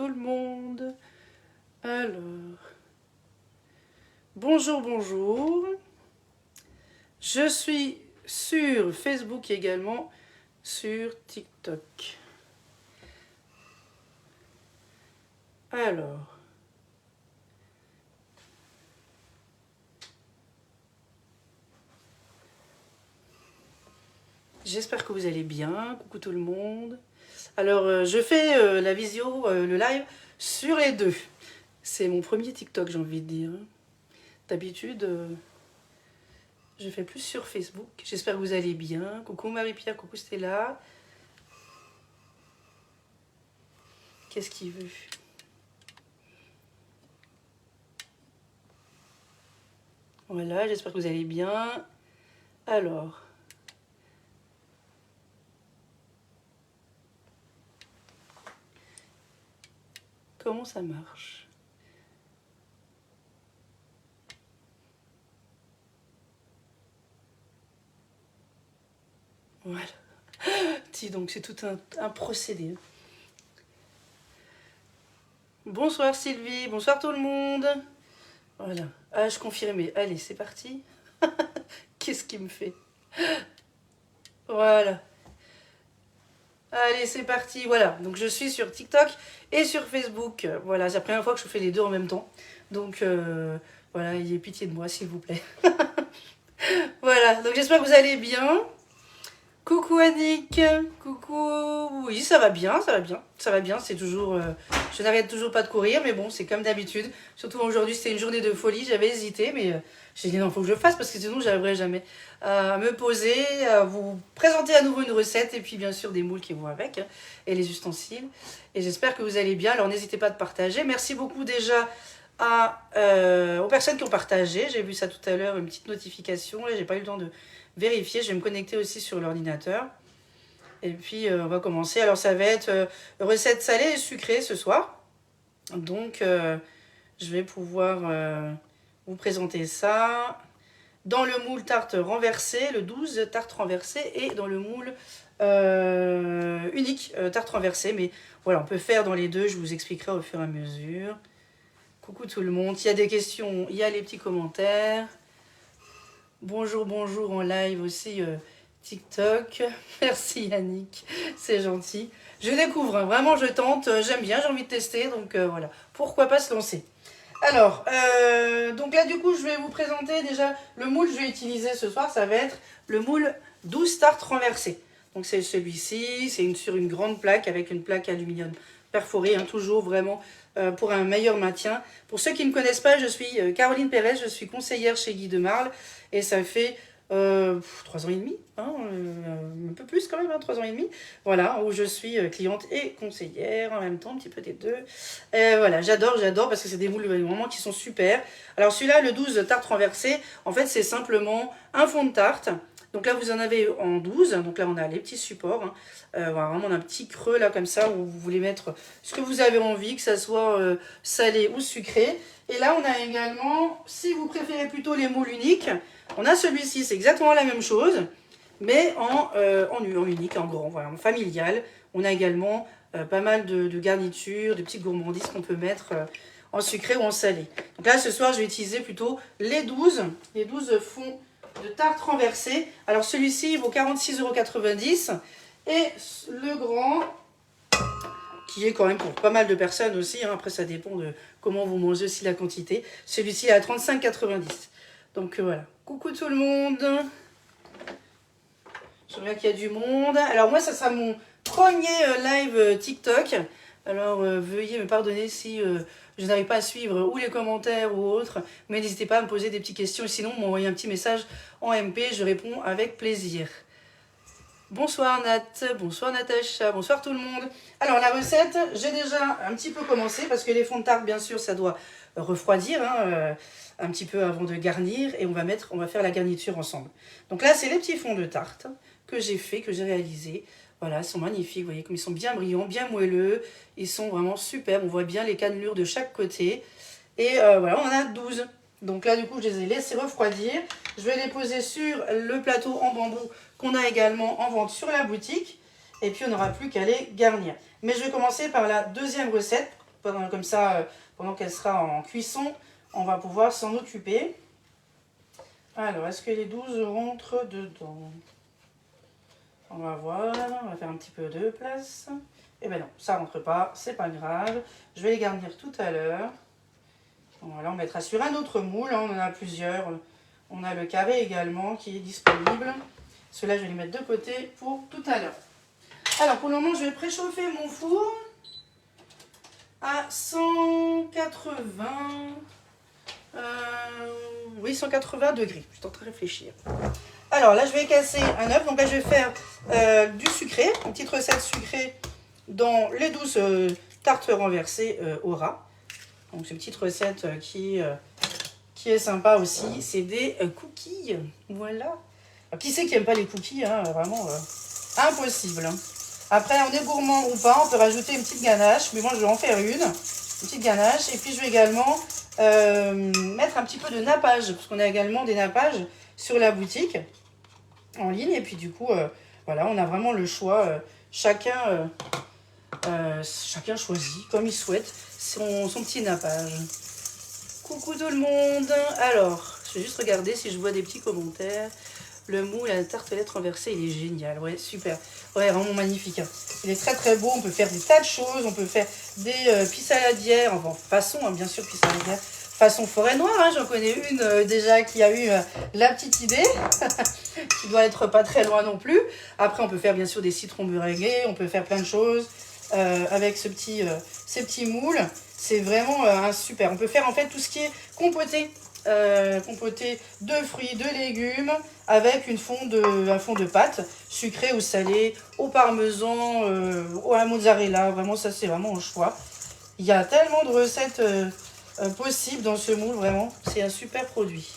tout le monde. Alors, bonjour, bonjour. Je suis sur Facebook également, sur TikTok. Alors, j'espère que vous allez bien. Coucou tout le monde. Alors, je fais la visio, le live sur les deux. C'est mon premier TikTok, j'ai envie de dire. D'habitude, je fais plus sur Facebook. J'espère que vous allez bien. Coucou Marie-Pierre, coucou Stella. Qu'est-ce qu'il veut? Voilà, j'espère que vous allez bien. Alors... comment ça marche? Voilà. Dis donc, c'est tout un procédé. Bonsoir Sylvie, bonsoir tout le monde. Voilà. Ah, je confirmais. Allez, c'est parti. Qu'est-ce qu'il me fait? Voilà. Allez, c'est parti. Voilà. Donc, je suis sur TikTok et sur Facebook. Voilà, c'est la première fois que je fais les deux en même temps. Donc, voilà, ayez pitié de moi, s'il vous plaît. Voilà. Donc, j'espère que vous allez bien. Coucou Annick, coucou, oui ça va bien, c'est toujours, je n'arrête toujours pas de courir, mais bon c'est comme d'habitude, surtout aujourd'hui c'était une journée de folie, j'avais hésité, mais j'ai dit non, faut que je le fasse parce que sinon j'arriverai jamais à me poser, à vous présenter à nouveau une recette et puis bien sûr des moules qui vont avec, hein, et les ustensiles, et j'espère que vous allez bien, alors n'hésitez pas à partager, merci beaucoup déjà aux personnes qui ont partagé, j'ai vu ça tout à l'heure, une petite notification, là j'ai pas eu le temps de vérifier, je vais me connecter aussi sur l'ordinateur. Et puis on va commencer. Alors ça va être recette salée et sucrée ce soir. Donc je vais pouvoir vous présenter ça. Dans le moule tarte renversée, le 12 tarte renversée, et dans le moule unique tarte renversée. Mais voilà, on peut faire dans les deux, je vous expliquerai au fur et à mesure. Coucou tout le monde, s'il y a des questions, il y a les petits commentaires. Bonjour, bonjour en live aussi TikTok. Merci Yannick, c'est gentil. Je découvre, hein, vraiment je tente, j'aime bien, j'ai envie de tester, donc voilà. Pourquoi pas se lancer. Alors, donc là du coup je vais vous présenter déjà le moule que je vais utiliser ce soir, ça va être le moule 12 tartes renversées. Donc c'est celui-ci, c'est sur une grande plaque avec une plaque aluminium perforée, hein, toujours vraiment pour un meilleur maintien. Pour ceux qui ne me connaissent pas, je suis Caroline Pérez, je suis conseillère chez Guy de Marle et ça fait 3 ans et demi, hein, un peu plus quand même, hein, 3 ans et demi, voilà, où je suis cliente et conseillère en même temps, un petit peu des deux. Voilà, j'adore parce que c'est des moules vraiment qui sont super. Alors celui-là, le 12 tarte renversée, en fait c'est simplement un fond de tarte. Donc là, vous en avez en 12. Donc là, on a les petits supports. Hein. Voilà, vraiment, on a un petit creux là, comme ça, où vous voulez mettre ce que vous avez envie, que ça soit salé ou sucré. Et là, on a également, si vous préférez plutôt les moules uniques, on a celui-ci, c'est exactement la même chose, mais en unique, en grand, voilà, en familial. On a également pas mal de garnitures, de petites gourmandises qu'on peut mettre en sucré ou en salé. Donc là, ce soir, je vais utiliser plutôt les 12 fonds de tarte renversée. Alors celui-ci il vaut 46,90 € et le grand qui est quand même pour pas mal de personnes aussi, hein. Après ça dépend de comment vous mangez aussi la quantité. Celui-ci est à 35,90 €. Donc voilà, coucou tout le monde. Je vois qu'il y a du monde. Alors moi ça sera mon premier live TikTok. Alors veuillez me pardonner si je n'arrive pas à suivre ou les commentaires ou autres, mais n'hésitez pas à me poser des petites questions, sinon m'envoyer un petit message en MP, je réponds avec plaisir. Bonsoir Nat, bonsoir Natacha, bonsoir tout le monde. Alors la recette, j'ai déjà un petit peu commencé, parce que les fonds de tarte, bien sûr, ça doit refroidir, hein, un petit peu avant de garnir, et on va faire la garniture ensemble. Donc là, c'est les petits fonds de tarte que j'ai fait, que j'ai réalisé. Voilà, ils sont magnifiques, vous voyez comme ils sont bien brillants, bien moelleux. Ils sont vraiment superbes, on voit bien les cannelures de chaque côté. Et voilà, on en a 12. Donc là, du coup, je les ai laissés refroidir. Je vais les poser sur le plateau en bambou qu'on a également en vente sur la boutique. Et puis, on n'aura plus qu'à les garnir. Mais je vais commencer par la deuxième recette. comme ça, pendant qu'elle sera en cuisson, on va pouvoir s'en occuper. Alors, est-ce que les 12 rentrent dedans? On va voir, on va faire un petit peu de place. Eh ben non, ça rentre pas, c'est pas grave. Je vais les garnir tout à l'heure. Voilà, on mettra sur un autre moule, hein, on en a plusieurs. On a le carré également qui est disponible. Ceux-là, je vais les mettre de côté pour tout à l'heure. Alors, pour le moment, je vais préchauffer mon four à 180... oui, 180 degrés. Je suis en train de réfléchir. Alors là, je vais casser un œuf. Donc là, je vais faire du sucré, une petite recette sucrée dans les 12 tartes renversées au rat. Donc, c'est une petite recette qui est sympa aussi. C'est des cookies. Voilà. Alors, qui c'est qui n'aime pas les cookies, hein, vraiment impossible. Après, on est gourmand ou pas, on peut rajouter une petite ganache. Mais moi, je vais en faire une petite ganache. Et puis, je vais également mettre un petit peu de nappage. Parce qu'on a également des nappages sur la boutique en ligne. Et puis, du coup, voilà, on a vraiment le choix. Chacun choisit comme il souhaite son petit nappage. Coucou tout le monde. Alors, je vais juste regarder si je vois des petits commentaires. Le moule, la tartelette renversée, il est génial. Ouais, super. Ouais, vraiment magnifique. Hein. Il est très très beau. On peut faire des tas de choses. On peut faire des pissaladières. Enfin, façon, hein, bien sûr, pissaladière. Façon forêt noire. Hein. J'en connais une déjà qui a eu la petite idée. Qui doit être pas très loin non plus. Après, on peut faire bien sûr des citrons beurrés. On peut faire plein de choses avec ces petits moules. C'est vraiment un super. On peut faire en fait tout ce qui est compoté. Compoté de fruits, de légumes avec un fond de pâte sucré ou salé, au parmesan, à la mozzarella. Vraiment, ça c'est vraiment au choix. Il y a tellement de recettes possibles dans ce moule, vraiment. C'est un super produit.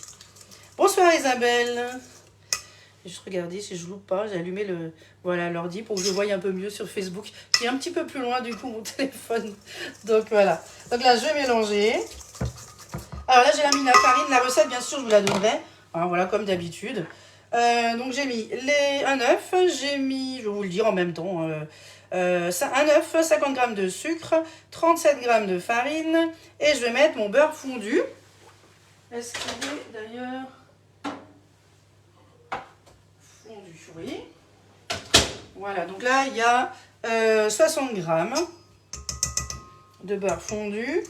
Bonsoir Isabelle. Je vais juste regarder si je loupe pas. J'ai allumé l'ordi pour que je voie un peu mieux sur Facebook, qui est un petit peu plus loin du coup mon téléphone. Donc voilà. Donc là, je vais mélanger. Alors là, j'ai mis la farine. La recette, bien sûr, je vous la donnerai. Hein, voilà, comme d'habitude. Donc j'ai mis un œuf. J'ai mis, je vais vous le dire en même temps, un œuf, 50 g de sucre, 37 g de farine. Et je vais mettre mon beurre fondu. Est-ce qu'il est d'ailleurs... Oui. Voilà, donc là, il y a 60 g de beurre fondu.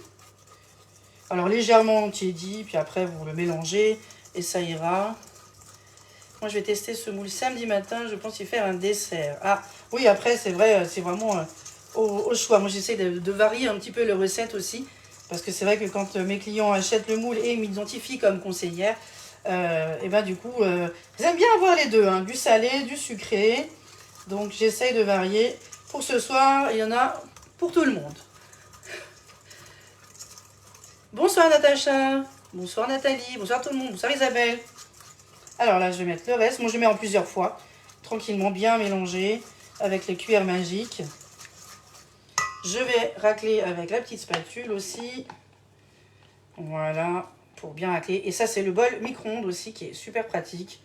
Alors, légèrement tiédi, puis après, vous le mélangez et ça ira. Moi, je vais tester ce moule samedi matin. Je pense y faire un dessert. Ah, oui, après, c'est vrai, c'est vraiment au choix. Moi, j'essaie de varier un petit peu les recettes aussi. Parce que c'est vrai que quand mes clients achètent le moule et m'identifient comme conseillère, et ben du coup, j'aime bien avoir les deux, hein, du salé, du sucré. Donc j'essaye de varier. Pour ce soir, il y en a pour tout le monde. Bonsoir Natacha, bonsoir Nathalie, bonsoir tout le monde, bonsoir Isabelle. Alors là, je vais mettre le reste. Moi, je mets en plusieurs fois, tranquillement, bien mélangé avec les cuillères magiques. Je vais racler avec la petite spatule aussi. Voilà. Pour bien racler. Et ça, c'est le bol micro-ondes aussi qui est super pratique.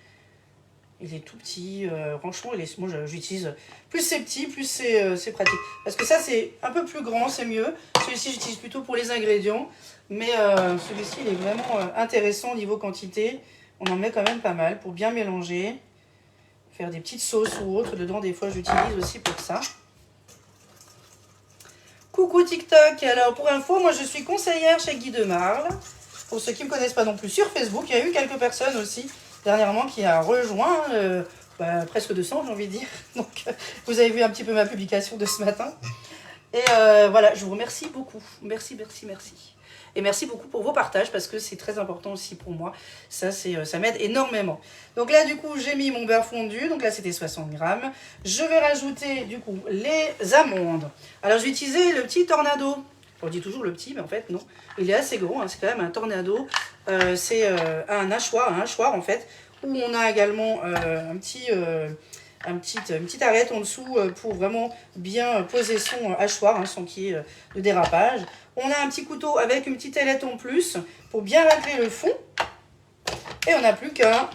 Il est tout petit. Franchement, moi, j'utilise... Plus c'est petit, plus c'est pratique. Parce que ça, c'est un peu plus grand, c'est mieux. Celui-ci, j'utilise plutôt pour les ingrédients. Mais celui-ci, il est vraiment intéressant au niveau quantité. On en met quand même pas mal pour bien mélanger. Faire des petites sauces ou autres dedans. Des fois, j'utilise aussi pour ça. Coucou TikTok. Alors, pour info, moi, je suis conseillère chez Guy Demarle. Pour ceux qui ne me connaissent pas non plus, sur Facebook, il y a eu quelques personnes aussi dernièrement qui a rejoint, presque 200 j'ai envie de dire. Donc vous avez vu un petit peu ma publication de ce matin. Et voilà, je vous remercie beaucoup. Merci, merci, merci. Et merci beaucoup pour vos partages parce que c'est très important aussi pour moi. Ça m'aide énormément. Donc là, du coup, j'ai mis mon beurre fondu. Donc là, c'était 60 g. Je vais rajouter, du coup, les amandes. Alors, je vais utiliser le petit Tornado. On dit toujours le petit, mais en fait, non. Il est assez gros, hein, c'est quand même un Tornado. C'est un hachoir, en fait, où on a également une petite arête en dessous pour vraiment bien poser son hachoir, hein, sans qu'il y ait de dérapage. On a un petit couteau avec une petite ailette en plus pour bien racler le fond. Et on n'a plus qu'à...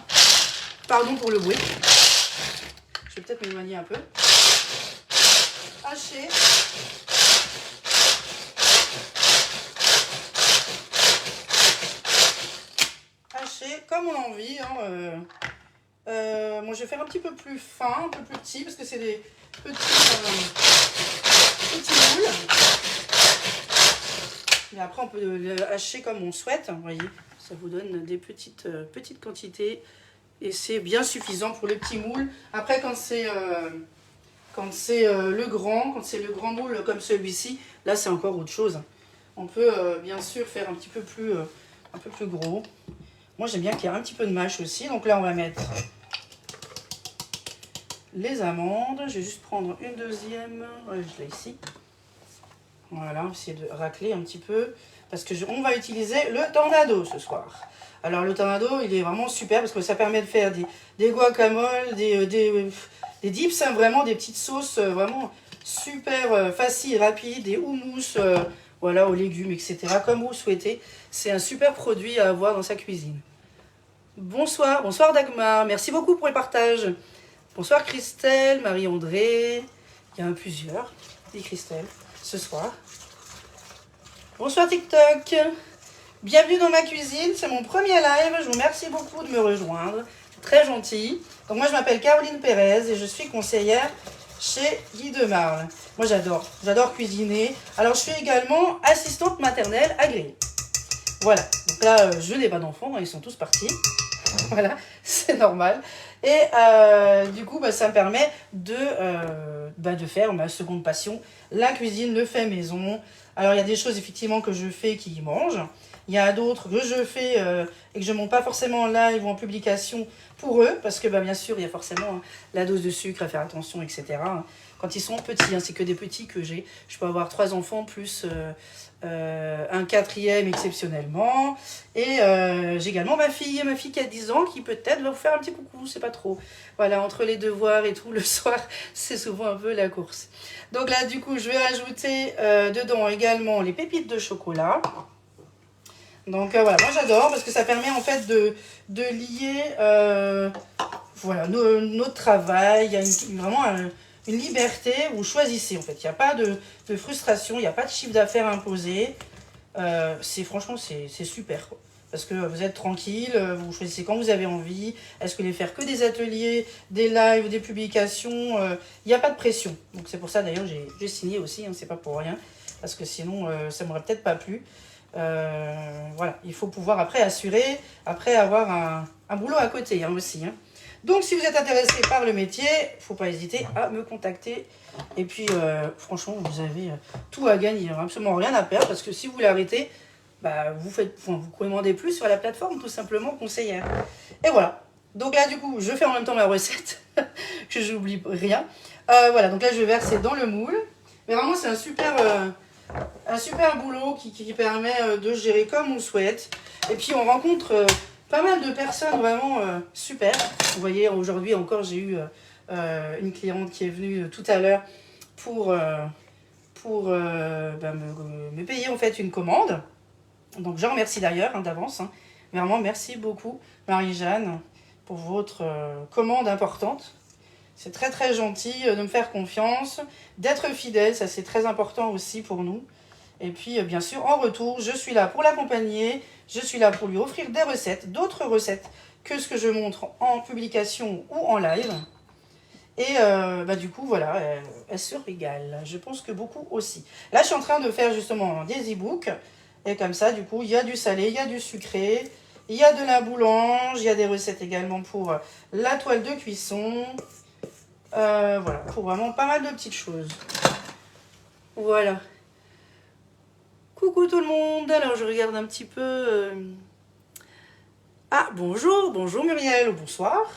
Pardon pour le bruit. Je vais peut-être m'éloigner un peu. Hacher. comme on a envie. Hein, moi, je vais faire un petit peu plus fin, un peu plus petit, parce que c'est des petits moules. Mais après, on peut le hacher comme on souhaite. Vous voyez, ça vous donne des petites quantités. Et c'est bien suffisant pour les petits moules. Après, quand c'est le grand moule comme celui-ci, là, c'est encore autre chose. On peut bien sûr faire un peu plus gros. Moi, j'aime bien qu'il y ait un petit peu de mâche aussi. Donc là, on va mettre les amandes. Je vais juste prendre une deuxième. Ouais, je l'ai ici. Voilà, on va essayer de racler un petit peu. Parce que on va utiliser le tornado ce soir. Alors, le tornado, il est vraiment super parce que ça permet de faire des guacamoles, des dips, hein, vraiment des petites sauces vraiment super faciles, rapides, des houmous, voilà, aux légumes, etc. Comme vous souhaitez. C'est un super produit à avoir dans sa cuisine. Bonsoir, bonsoir Dagmar, merci beaucoup pour le partage. Bonsoir Christelle, Marie-André, il y en a plusieurs, dit Christelle, ce soir. Bonsoir TikTok, bienvenue dans ma cuisine, c'est mon premier live, je vous remercie beaucoup de me rejoindre, très gentil. Donc moi je m'appelle Caroline Pérez et je suis conseillère chez Guy Demarle. Moi j'adore cuisiner, alors je suis également assistante maternelle agréée. Voilà, donc là je n'ai pas d'enfants, ils sont tous partis. Voilà, c'est normal. Et du coup, ça me permet de faire ma seconde passion, la cuisine, le fait maison. Alors, il y a des choses effectivement que je fais qui mangent. Il y a d'autres que je fais et que je ne monte pas forcément en live ou en publication pour eux. Parce que bien sûr, il y a forcément la dose de sucre à faire attention, etc. Quand ils sont petits, c'est que des petits que j'ai. Je peux avoir 3 enfants plus un 4e exceptionnellement. Et j'ai également ma fille qui a 10 ans qui peut-être va vous faire un petit coucou, c'est pas trop. Voilà, entre les devoirs et tout, le soir, c'est souvent un peu la course. Donc là, du coup, je vais rajouter dedans également les pépites de chocolat. Donc voilà, moi j'adore parce que ça permet en fait de lier voilà, notre travail. Il y a vraiment une liberté où vous choisissez en fait. Il n'y a pas de frustration, il n'y a pas de chiffre d'affaires imposé. Franchement, c'est super quoi. Parce que vous êtes tranquille, vous choisissez quand vous avez envie. Est-ce que les faire que des ateliers, des lives, des publications, il n'y a pas de pression. Donc c'est pour ça d'ailleurs j'ai signé aussi, hein, c'est pas pour rien. Parce que sinon ça m'aurait peut-être pas plu. Voilà, il faut pouvoir après assurer, après avoir un boulot à côté aussi. Hein. Donc si vous êtes intéressé par le métier, il ne faut pas hésiter à me contacter. Et puis franchement, vous avez tout à gagner, absolument rien à perdre. Parce que si vous l'arrêtez, vous commandez plus sur la plateforme, tout simplement conseillère. Et voilà. Donc là, du coup, je fais en même temps ma recette, que j'oublie rien. Voilà, donc là, je vais verser dans le moule. Mais vraiment, c'est un super boulot qui permet de gérer comme on le souhaite. Et puis, on rencontre pas mal de personnes vraiment super. Vous voyez, aujourd'hui encore, j'ai eu une cliente qui est venue tout à l'heure pour me payer en fait une commande. Donc je remercie d'ailleurs d'avance. Hein. Vraiment, merci beaucoup Marie-Jeanne pour votre commande importante. C'est très très gentil de me faire confiance, d'être fidèle, ça c'est très important aussi pour nous. Et puis bien sûr, en retour, je suis là pour l'accompagner, je suis là pour lui offrir des recettes, d'autres recettes que ce que je montre en publication ou en live. Et du coup, voilà, elle se régale. Je pense que beaucoup aussi. Là, je suis en train de faire justement des e-books. Et comme ça, du coup, il y a du salé, il y a du sucré, il y a de la boulange, il y a des recettes également pour la toile de cuisson. Voilà, pour vraiment pas mal de petites choses. Voilà. Coucou tout le monde. Alors, je regarde un petit peu. Ah, bonjour Muriel, bonsoir.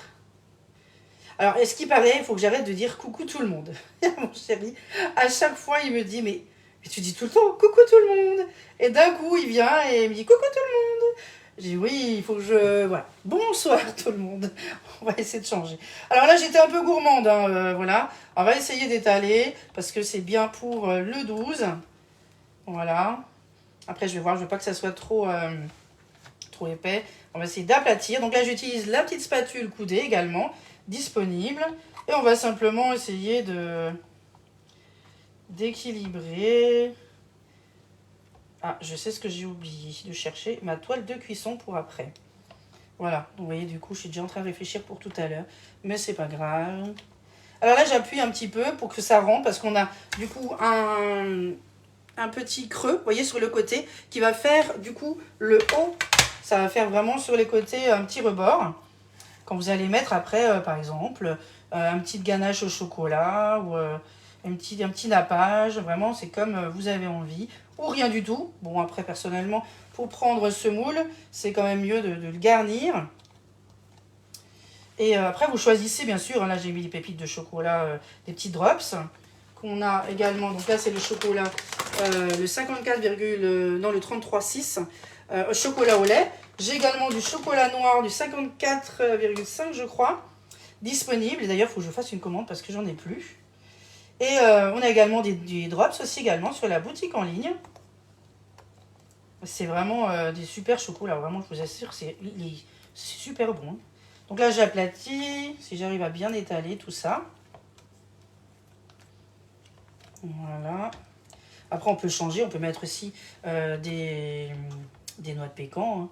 Alors, est-ce qu'il paraît, il faut que j'arrête de dire coucou tout le monde. Mon chéri, à chaque fois, il me dit, mais tu dis tout le temps coucou tout le monde. Et d'un coup, il vient et il me dit coucou tout le monde. J'ai dit oui, il faut que je... Voilà. Bonsoir tout le monde. On va essayer de changer. Alors là, j'étais un peu gourmande. Hein, voilà. On va essayer d'étaler parce que c'est bien pour le 12. Voilà. Après, je vais voir. Je veux pas que ça soit trop épais. On va essayer d'aplatir. Donc là, j'utilise la petite spatule coudée également, disponible. Et on va simplement essayer d'équilibrer. Ah, je sais ce que j'ai oublié de chercher. Ma toile de cuisson pour après. Voilà, vous voyez, du coup, je suis déjà en train de réfléchir pour tout à l'heure. Mais c'est pas grave. Alors là, j'appuie un petit peu pour que ça rentre, parce qu'on a du coup un petit creux, vous voyez, sur le côté, qui va faire du coup le haut. Ça va faire vraiment sur les côtés un petit rebord. Quand vous allez mettre après, par exemple, un petit ganache au chocolat ou un petit nappage. Vraiment, c'est comme vous avez envie. Ou rien du tout. Bon, après, personnellement, pour prendre ce moule, c'est quand même mieux de le garnir. Et après, vous choisissez, bien sûr, hein, là, j'ai mis des pépites de chocolat, des petits drops. Qu'on a également, donc là, c'est le chocolat, le 54, non, le 33,6 chocolat au lait. J'ai également du chocolat noir du 54,5 je crois, disponible. Et d'ailleurs, il faut que je fasse une commande parce que j'en ai plus. Et on a également des drops aussi également sur la boutique en ligne. C'est vraiment des super chocolats. Vraiment, je vous assure, c'est super bon. Donc là, j'aplatis, si j'arrive à bien étaler tout ça. Voilà. Après, on peut changer, on peut mettre aussi des noix de pécan. Hein.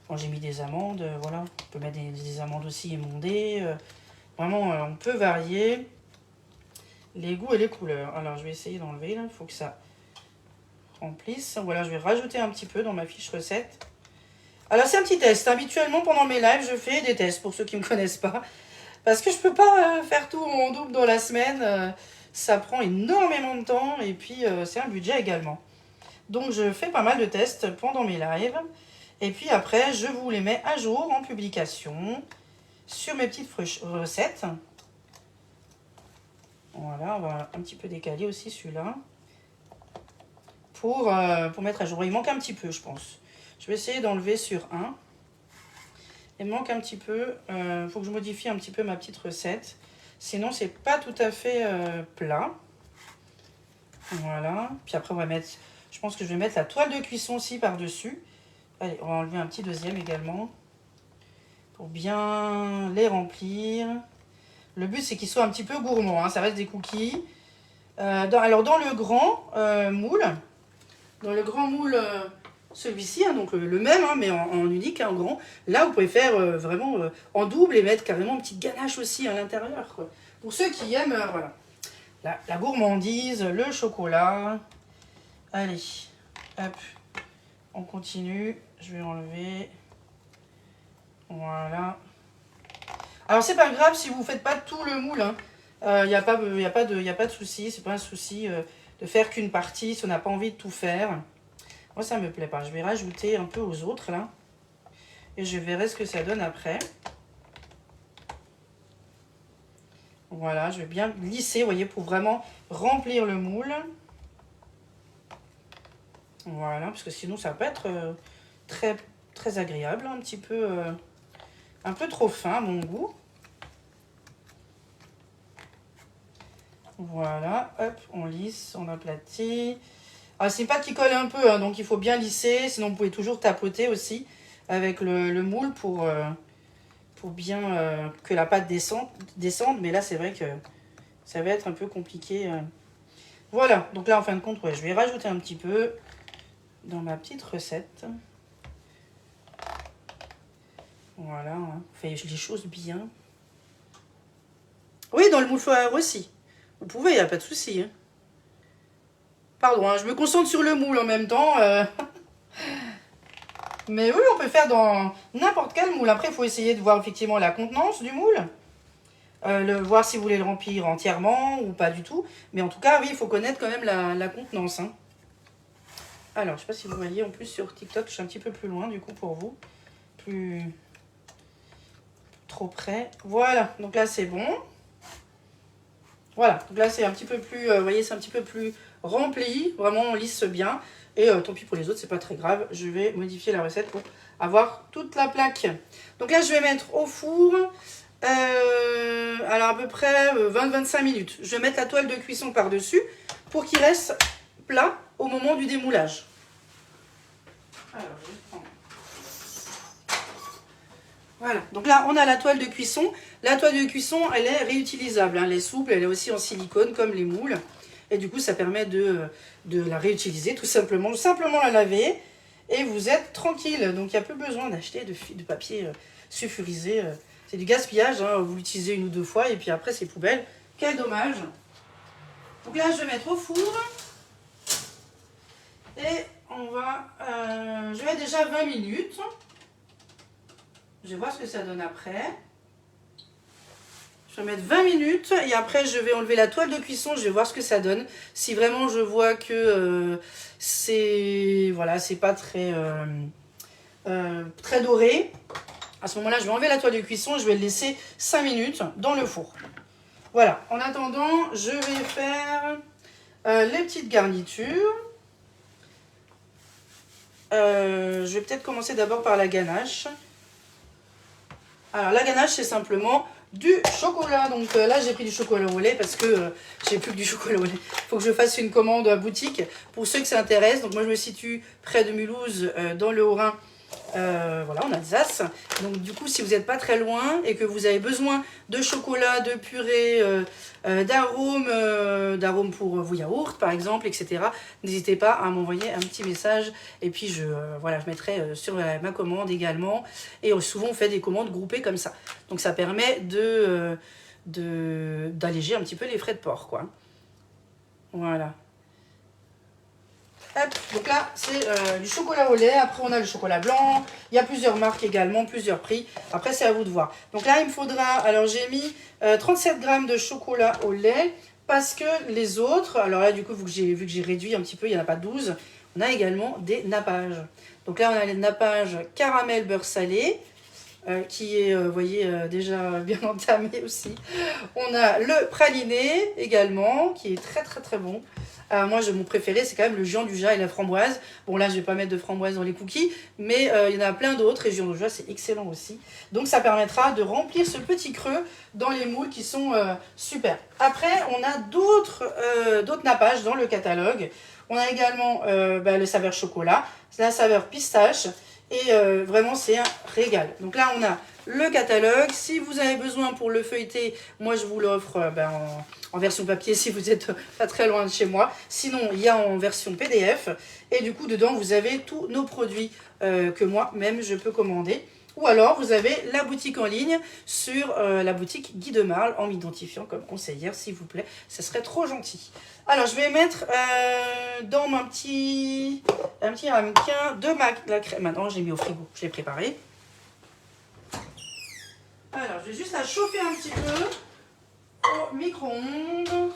Quand j'ai mis des amandes, voilà. On peut mettre des amandes aussi émondées. Vraiment, on peut varier les goûts et les couleurs. Alors, je vais essayer d'enlever, là. Il faut que ça remplisse. Voilà, je vais rajouter un petit peu dans ma fiche recette. Alors, c'est un petit test. Habituellement, pendant mes lives, je fais des tests, pour ceux qui ne me connaissent pas. Parce que je ne peux pas faire tout en double dans la semaine. Ça prend énormément de temps et puis c'est un budget également. Donc je fais pas mal de tests pendant mes lives. Et puis après, je vous les mets à jour en publication sur mes petites recettes. Voilà, on va un petit peu décaler aussi celui-là. Pour mettre à jour. Il manque un petit peu, je pense. Je vais essayer d'enlever sur un. Il manque un petit peu. Il faut que je modifie un petit peu ma petite recette. Sinon, c'est pas tout à fait plat. Voilà. Puis après, on va mettre... Je pense que je vais mettre la toile de cuisson aussi par-dessus. Allez, on va enlever un petit deuxième également. Pour bien les remplir. Le but, c'est qu'ils soient un petit peu gourmands. Hein. Ça reste des cookies. Alors, dans le grand moule... Dans le grand moule... celui-ci, hein, donc le même, hein, mais en unique, hein, en grand. Là, vous pouvez faire vraiment en double et mettre carrément une petite ganache aussi à l'intérieur. Quoi. Pour ceux qui aiment, voilà, la gourmandise, le chocolat. Allez, hop, on continue. Je vais enlever. Voilà. Alors, c'est pas grave si vous ne faites pas tout le moule. Il n'y a pas de souci. C'est pas un souci de faire qu'une partie si on n'a pas envie de tout faire. Moi, ça me plaît pas. Je vais rajouter un peu aux autres, là. Et je verrai ce que ça donne après. Voilà, je vais bien glisser, vous voyez, pour vraiment remplir le moule. Voilà, parce que sinon, ça va pas être très, très agréable. Un petit peu, un peu trop fin, à mon goût. Voilà, hop, on lisse, on aplatit. Ah, c'est pas qu'il colle un peu, hein, donc il faut bien lisser. Sinon, vous pouvez toujours tapoter aussi avec le moule pour bien que la pâte descende. Mais là, c'est vrai que ça va être un peu compliqué. Voilà, donc là, en fin de compte, ouais, je vais rajouter un petit peu dans ma petite recette. Voilà, hein, on fait les choses bien. Oui, dans le moule foire aussi. Vous pouvez, il n'y a pas de souci. Hein. Pardon, hein, je me concentre sur le moule en même temps. Mais oui, on peut faire dans n'importe quel moule. Après, il faut essayer de voir effectivement la contenance du moule. Voir si vous voulez le remplir entièrement ou pas du tout. Mais en tout cas, oui, il faut connaître quand même la contenance. Hein. Alors, je ne sais pas si vous voyez, en plus sur TikTok, je suis un petit peu plus loin du coup pour vous. Plus trop près. Voilà, donc là c'est bon. Voilà, donc là c'est un petit peu plus, vous voyez, c'est un petit peu plus rempli. Vraiment, on lisse bien. Et tant pis pour les autres, c'est pas très grave. Je vais modifier la recette pour avoir toute la plaque. Donc là, je vais mettre au four, alors à peu près 20-25 minutes. Je vais mettre la toile de cuisson par-dessus pour qu'il reste plat au moment du démoulage. Alors, je vais prendre. Voilà, donc là, on a la toile de cuisson. La toile de cuisson, elle est réutilisable. Hein. Elle est souple, elle est aussi en silicone comme les moules. Et du coup, ça permet de la réutiliser tout simplement. Simplement la laver et vous êtes tranquille. Donc, il n'y a plus besoin d'acheter de papier sulfurisé. C'est du gaspillage, hein, vous l'utilisez 1 ou 2 fois et puis après c'est poubelle. Quel dommage. Donc là je vais mettre au four. Et on va... je vais déjà 20 minutes. Je vais voir ce que ça donne après. Je vais mettre 20 minutes et après je vais enlever la toile de cuisson, je vais voir ce que ça donne. Si vraiment je vois que c'est voilà, c'est pas très, très doré, à ce moment-là je vais enlever la toile de cuisson et je vais le laisser 5 minutes dans le four. Voilà, en attendant je vais faire les petites garnitures. Je vais peut-être commencer d'abord par la ganache. Alors la ganache c'est simplement du chocolat. Donc là j'ai pris du chocolat au lait parce que j'ai plus que du chocolat au lait. Il faut que je fasse une commande à boutique pour ceux que ça intéresse. Donc moi je me situe près de Mulhouse dans le Haut-Rhin. Voilà, en Alsace. Donc du coup si vous n'êtes pas très loin et que vous avez besoin de chocolat, de purée, d'arômes pour vos yaourts par exemple, etc. N'hésitez pas à m'envoyer un petit message et puis voilà, je mettrai sur ma commande également. Et souvent on fait des commandes groupées comme ça. Donc ça permet d'alléger un petit peu les frais de port, quoi. Voilà. Hop, donc là, c'est du chocolat au lait. Après, on a le chocolat blanc. Il y a plusieurs marques également, plusieurs prix. Après, c'est à vous de voir. Donc là, il me faudra... Alors, j'ai mis 37 grammes de chocolat au lait parce que les autres... Alors là, du coup, vu que j'ai réduit un petit peu, il n'y en a pas 12. On a également des nappages. Donc là, on a les nappages caramel beurre salé qui est, vous voyez, déjà bien entamé aussi. On a le praliné également, qui est très, très, très bon. Moi, mon préféré, c'est quand même le Gianduja et la framboise. Bon, là, je ne vais pas mettre de framboise dans les cookies, mais il y en a plein d'autres. Et Gianduja, c'est excellent aussi. Donc, ça permettra de remplir ce petit creux dans les moules qui sont super. Après, on a d'autres nappages dans le catalogue. On a également le saveur chocolat, la saveur pistache. Et vraiment, c'est un régal. Donc là, on a le catalogue. Si vous avez besoin pour le feuilleter, moi, je vous l'offre en version papier si vous n'êtes pas très loin de chez moi. Sinon, il y a en version PDF. Et du coup, dedans, vous avez tous nos produits que moi-même, je peux commander. Ou alors, vous avez la boutique en ligne sur la boutique Guy de Marle en m'identifiant comme conseillère, s'il vous plaît. Ça serait trop gentil. Alors, je vais mettre dans un petit ramequin de la crème. Maintenant, j'ai mis au frigo. Je l'ai préparé. Alors, je vais juste la chauffer un petit peu au micro-ondes.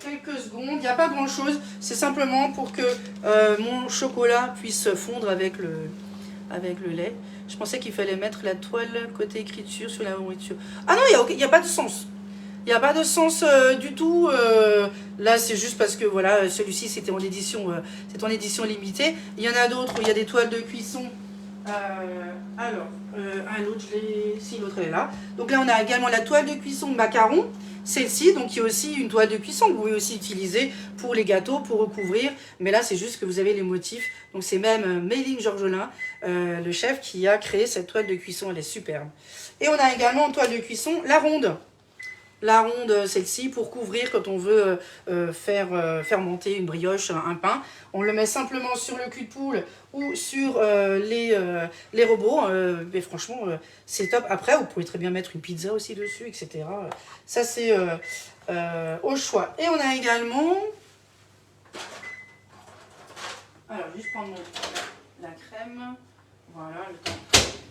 Quelques secondes. Il n'y a pas grand-chose. C'est simplement pour que mon chocolat puisse fondre avec le lait. Je pensais qu'il fallait mettre la toile côté écriture sur la nourriture. Ah non, il n'y a pas de sens. Il n'y a pas de sens du tout. Là, c'est juste parce que voilà, celui-ci, c'était en édition limitée. Il y en a d'autres où il y a des toiles de cuisson. L'autre, si, l'autre, elle est là. Donc là, on a également la toile de cuisson de macaron. Celle-ci, donc, qui est aussi une toile de cuisson que vous pouvez aussi utiliser pour les gâteaux, pour recouvrir. Mais là, c'est juste que vous avez les motifs. Donc, c'est même Méline Georgelin, le chef, qui a créé cette toile de cuisson. Elle est superbe. Et on a également en toile de cuisson la ronde. La ronde, celle-ci, pour couvrir quand on veut faire fermenter une brioche, un pain. On le met simplement sur le cul de poule ou sur les robots. Mais franchement, c'est top. Après, vous pouvez très bien mettre une pizza aussi dessus, etc. Ça, c'est au choix. Et on a également... Alors, juste prendre la crème. Voilà, le temps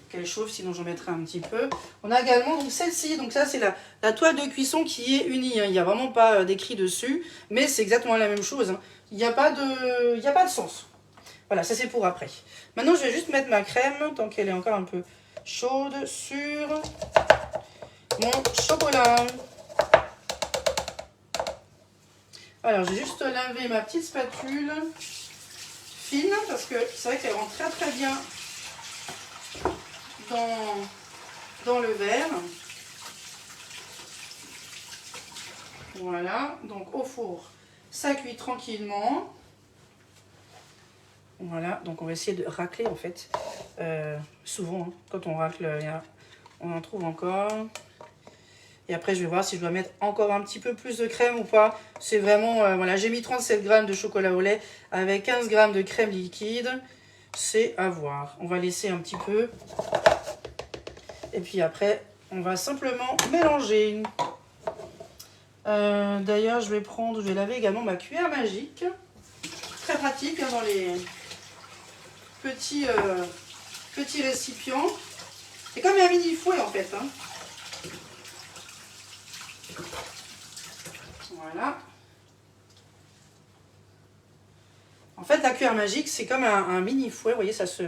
qu'elle chauffe, sinon j'en mettrai un petit peu. On a également donc celle-ci, donc ça c'est la toile de cuisson qui est unie, hein. Il n'y a vraiment pas d'écrit dessus, mais c'est exactement la même chose, hein. Il n'y a pas de sens. Voilà, ça c'est pour après. Maintenant je vais juste mettre ma crème, tant qu'elle est encore un peu chaude, sur mon chocolat. Alors je vais juste laver ma petite spatule fine, parce que c'est vrai qu'elle rentre très très bien dans le verre. Voilà, donc au four, ça cuit tranquillement. Voilà, donc on va essayer de racler en fait. Souvent, hein, quand on racle, on en trouve encore. Et après, je vais voir si je dois mettre encore un petit peu plus de crème ou pas. C'est vraiment, voilà, j'ai mis 37 g de chocolat au lait avec 15 g de crème liquide. C'est à voir. On va laisser un petit peu Et puis après, on va simplement mélanger. D'ailleurs, je vais laver également ma cuillère magique. Très pratique hein, dans les petits récipients. C'est comme un mini fouet en fait. Hein. Voilà. En fait, la cuillère magique, c'est comme un mini fouet. Vous voyez, ça se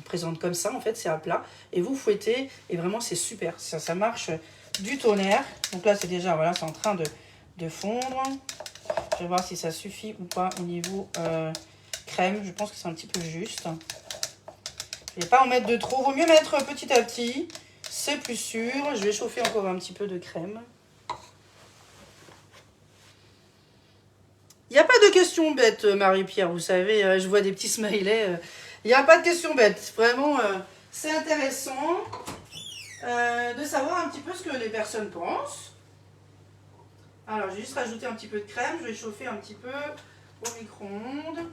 présente comme ça. En fait, c'est à plat. Et vous fouettez. Et vraiment, c'est super. Ça marche du tonnerre. Donc là, c'est déjà, voilà, c'est en train de fondre. Je vais voir si ça suffit ou pas au niveau crème. Je pense que c'est un petit peu juste. Je ne vais pas en mettre de trop. Vaut mieux mettre petit à petit. C'est plus sûr. Je vais chauffer encore un petit peu de crème. Il n'y a pas de questions bêtes, Marie-Pierre. Vous savez, je vois des petits smileys. Il n'y a pas de questions bêtes. Vraiment, c'est intéressant de savoir un petit peu ce que les personnes pensent. Alors, j'ai juste rajouté un petit peu de crème. Je vais chauffer un petit peu au micro-ondes.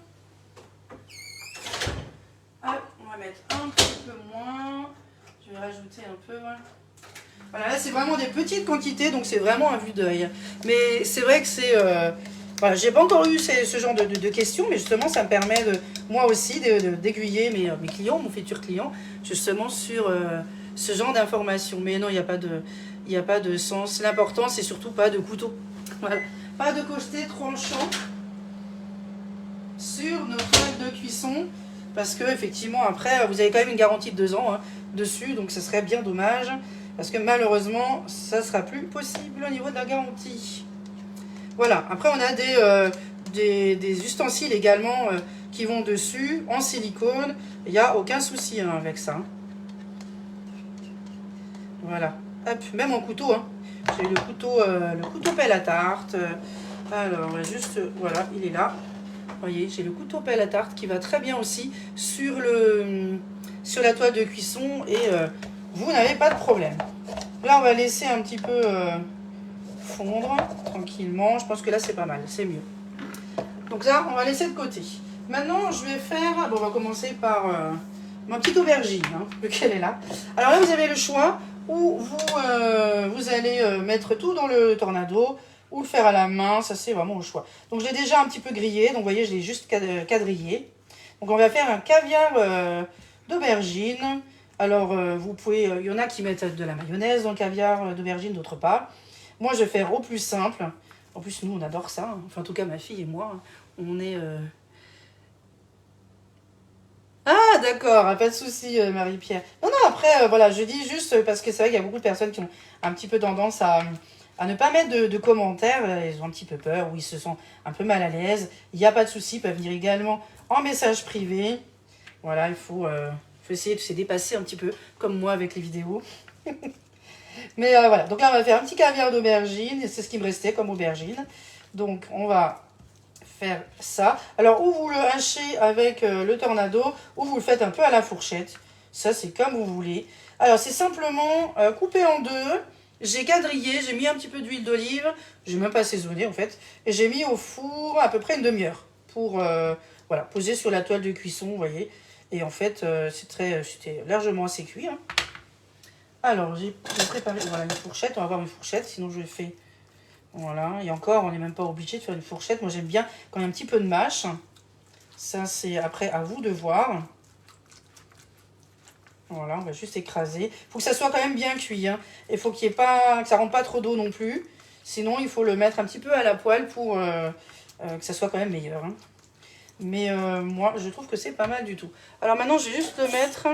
Hop, on va mettre un petit peu moins. Je vais rajouter un peu. Voilà, là, c'est vraiment des petites quantités, donc c'est vraiment un vue d'œil. Mais c'est vrai que c'est... voilà, j'ai pas encore eu ce genre de questions, mais justement, ça me permet, moi aussi, d'aiguiller mes clients, mon futur client, justement sur ce genre d'informations. Mais non, il n'y a pas de sens. L'important, c'est surtout pas de couteau. Voilà. Pas de côté tranchant sur nos toiles de cuisson, parce que effectivement, après, vous avez quand même une garantie de 2 ans hein, dessus, donc ce serait bien dommage, parce que malheureusement, ça sera plus possible au niveau de la garantie. Voilà, après on a des ustensiles également qui vont dessus, en silicone. Il n'y a aucun souci hein, avec ça. Voilà, hop, même en couteau. Hein. J'ai le couteau pelle à tarte. Alors, on va juste, voilà, il est là. Vous voyez, j'ai le couteau pelle à tarte qui va très bien aussi sur la toile de cuisson et vous n'avez pas de problème. Là, on va laisser un petit peu... fondre tranquillement. Je pense que là c'est pas mal, c'est mieux. Donc là on va laisser de côté. Maintenant je vais faire, bon, on va commencer par ma petite aubergine hein, lequel est là. Alors là vous avez le choix où vous allez mettre tout dans le tornado ou le faire à la main, ça c'est vraiment au choix. Donc je l'ai déjà un petit peu grillé, donc vous voyez je l'ai juste quadrillé. Donc on va faire un caviar d'aubergine. Alors vous pouvez, il y en a qui mettent de la mayonnaise dans le caviar d'aubergine, d'autres pas. Moi, je vais faire au plus simple. En plus, nous, on adore ça. Hein. Enfin, en tout cas, ma fille et moi, on est... Ah, d'accord, pas de souci, Marie-Pierre. Non, non, après, voilà, je dis juste parce que c'est vrai qu'il y a beaucoup de personnes qui ont un petit peu tendance à ne pas mettre de commentaires. Ils ont un petit peu peur ou ils se sentent un peu mal à l'aise. Il n'y a pas de souci, ils peuvent venir également en message privé. Voilà, il faut essayer de se dépasser un petit peu, comme moi avec les vidéos. Mais voilà, donc là on va faire un petit caviar d'aubergine, c'est ce qui me restait comme aubergine. Donc on va faire ça. Alors ou vous le hachez avec le tornado, ou vous le faites un peu à la fourchette. Ça c'est comme vous voulez. Alors c'est simplement coupé en deux. J'ai quadrillé, j'ai mis un petit peu d'huile d'olive. J'ai même pas assaisonné en fait. Et j'ai mis au four à peu près une demi-heure. Pour voilà, poser sur la toile de cuisson, vous voyez. Et en fait c'était largement assez cuit. Hein. Alors, j'ai préparé voilà, une fourchette. On va voir une fourchette, sinon je fais... Voilà, et encore, on n'est même pas obligé de faire une fourchette. Moi, j'aime bien quand il y a un petit peu de mâche. Ça, c'est après à vous de voir. Voilà, on va juste écraser. Il faut que ça soit quand même bien cuit. Hein. Il faut qu'il y ait pas, que ça ne rentre pas trop d'eau non plus. Sinon, il faut le mettre un petit peu à la poêle pour que ça soit quand même meilleur. Hein. Mais moi, je trouve que c'est pas mal du tout. Alors maintenant, je vais juste le mettre...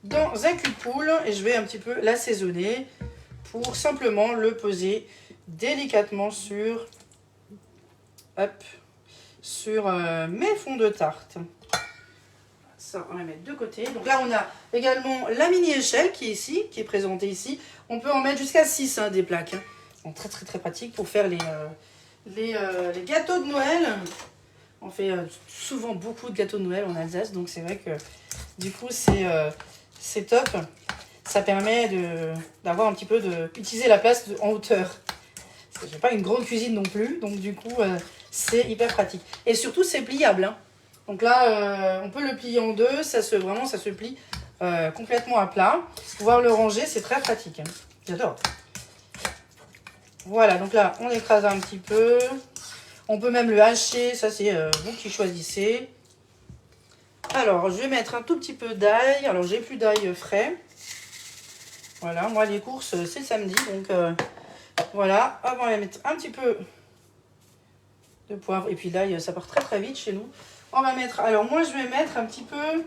dans un cul-poule et je vais un petit peu l'assaisonner pour simplement le poser délicatement sur mes fonds de tarte. Ça, on va mettre de côté. Donc là, on a également la mini échelle qui est ici, qui est présentée ici. On peut en mettre jusqu'à 6 hein, des plaques. Hein. Donc très très très pratique pour faire les gâteaux de Noël. On fait souvent beaucoup de gâteaux de Noël en Alsace, donc c'est vrai que du coup c'est top. Ça permet d'avoir un petit peu d'utiliser la place en hauteur. Parce que j'ai pas une grande cuisine non plus, donc du coup c'est hyper pratique. Et surtout c'est pliable. Hein. Donc là on peut le plier en deux, ça se plie complètement à plat. Pouvoir le ranger, c'est très pratique. Hein. J'adore. Voilà, donc là, on écrase un petit peu. On peut même le hacher, ça c'est vous qui choisissez. Alors, je vais mettre un tout petit peu d'ail. Alors, j'ai plus d'ail frais. Voilà, moi les courses, c'est samedi, donc voilà. Hop, on va mettre un petit peu de poivre. Et puis l'ail, ça part très très vite chez nous. On va mettre, alors moi je vais mettre un petit peu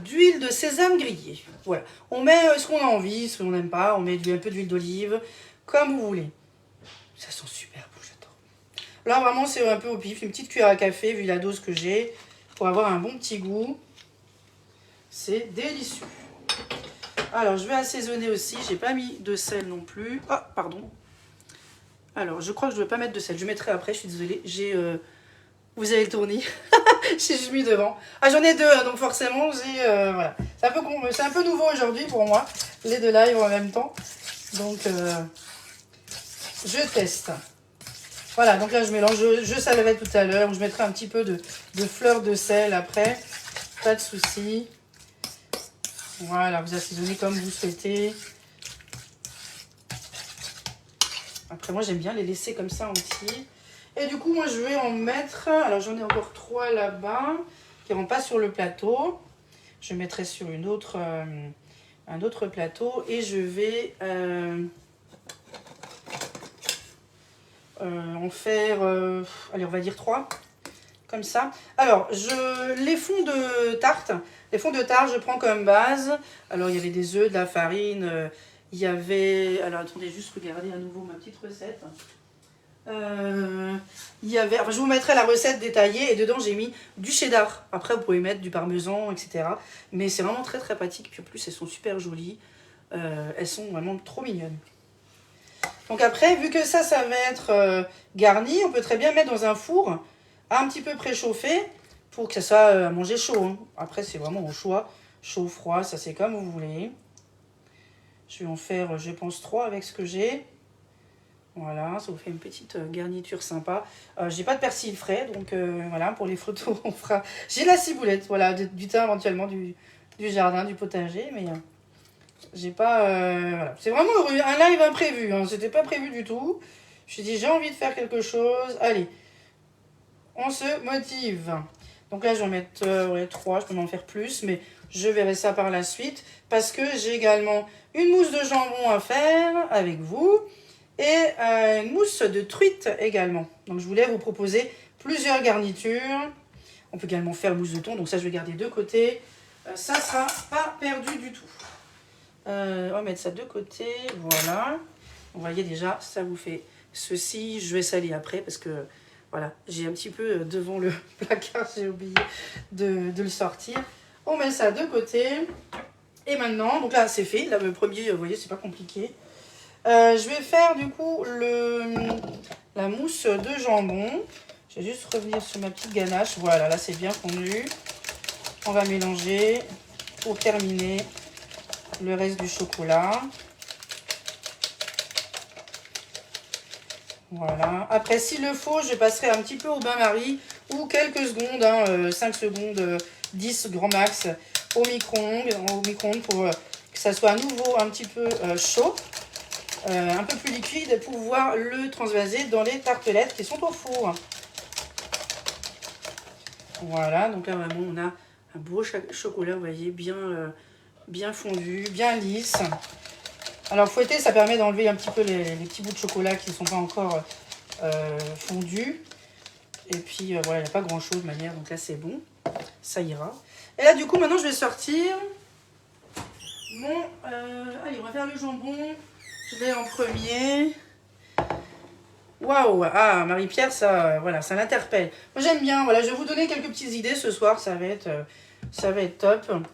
d'huile de sésame grillée. Voilà, on met ce qu'on a envie, ce qu'on n'aime pas. On met un peu d'huile d'olive, comme vous voulez. Ça sent super bon, j'adore. Là vraiment c'est un peu au pif, une petite cuillère à café vu la dose que j'ai, pour avoir un bon petit goût. C'est délicieux. Alors je vais assaisonner aussi, j'ai pas mis de sel non plus. Oh pardon. Alors je crois que je ne vais pas mettre de sel, je mettrai après, je suis désolée. J'ai vous avez le tournis. J'ai mis devant. Ah, j'en ai deux, hein, donc forcément, j'ai... voilà. C'est un peu nouveau aujourd'hui pour moi, les deux lives en même temps. Donc, je teste. Voilà, donc là, je mélange. Je salerai tout à l'heure. Je mettrai un petit peu de fleur de sel après. Pas de souci. Voilà, vous assaisonnez comme vous souhaitez. Après, moi, j'aime bien les laisser comme ça aussi. Et du coup, moi, je vais en mettre... Alors, j'en ai encore 3 là-bas qui ne rentrent pas sur le plateau. Je mettrai sur un autre plateau. Et je vais en faire... allez, on va dire 3. Comme ça. Alors, les fonds de tarte. Les fonds de tarte, je prends comme base. Alors, il y avait des œufs, de la farine. Il y avait... Alors, attendez, juste regarder à nouveau ma petite recette. Il y avait, enfin, je vous mettrai la recette détaillée et dedans j'ai mis du cheddar. Après vous pouvez mettre du parmesan, etc. Mais c'est vraiment très très pratique. Puis en plus elles sont super jolies. Elles sont vraiment trop mignonnes. Donc après, vu que ça va être garni, on peut très bien mettre dans un four un petit peu préchauffé pour que ça soit à manger chaud. Hein. Après c'est vraiment au choix. Chaud, froid, ça c'est comme vous voulez. Je vais en faire, je pense, 3 avec ce que j'ai. Voilà, ça vous fait une petite garniture sympa. J'ai pas de persil frais, donc voilà, pour les photos, on fera... J'ai de la ciboulette, voilà, du thym éventuellement, du jardin, du potager, mais j'ai pas... voilà. C'est vraiment un live imprévu, hein, c'était pas prévu du tout. Je me suis dit, j'ai envie de faire quelque chose. Allez, on se motive. Donc là, je vais en mettre ouais, 3, je peux en faire plus, mais je verrai ça par la suite, parce que j'ai également une mousse de jambon à faire avec vous. Et une mousse de truite également. Donc je voulais vous proposer plusieurs garnitures. On peut également faire mousse de thon. Donc ça je vais garder de côté. Ça ne sera pas perdu du tout. On va mettre ça de côté. Voilà. Vous voyez déjà, ça vous fait ceci. Je vais saler après parce que voilà, j'ai un petit peu devant le placard. J'ai oublié de le sortir. On met ça de côté. Et maintenant, donc là c'est fait. Là le premier, vous voyez, c'est pas compliqué. Je vais faire du coup la mousse de jambon. Je vais juste revenir sur ma petite ganache. Voilà, là c'est bien fondu. On va mélanger pour terminer le reste du chocolat. Voilà. Après, s'il le faut, je passerai un petit peu au bain-marie ou quelques secondes, hein, 5 secondes, 10 grand max au micro-ondes pour que ça soit à nouveau un petit peu chaud. Un peu plus liquide pour pouvoir le transvaser dans les tartelettes qui sont au four. Voilà, donc là vraiment on a un beau chocolat, vous voyez, bien fondu, bien lisse. Alors fouetter, ça permet d'enlever un petit peu les petits bouts de chocolat qui ne sont pas encore fondus. Et puis voilà, il n'y a pas grand chose de manière, donc là c'est bon, ça ira. Et là du coup maintenant je vais sortir mon... allez, on va faire le jambon. Je vais en premier. Waouh! Ah, Marie-Pierre, ça, voilà, ça l'interpelle. Moi, j'aime bien. Voilà, je vais vous donner quelques petites idées ce soir. Ça va être top.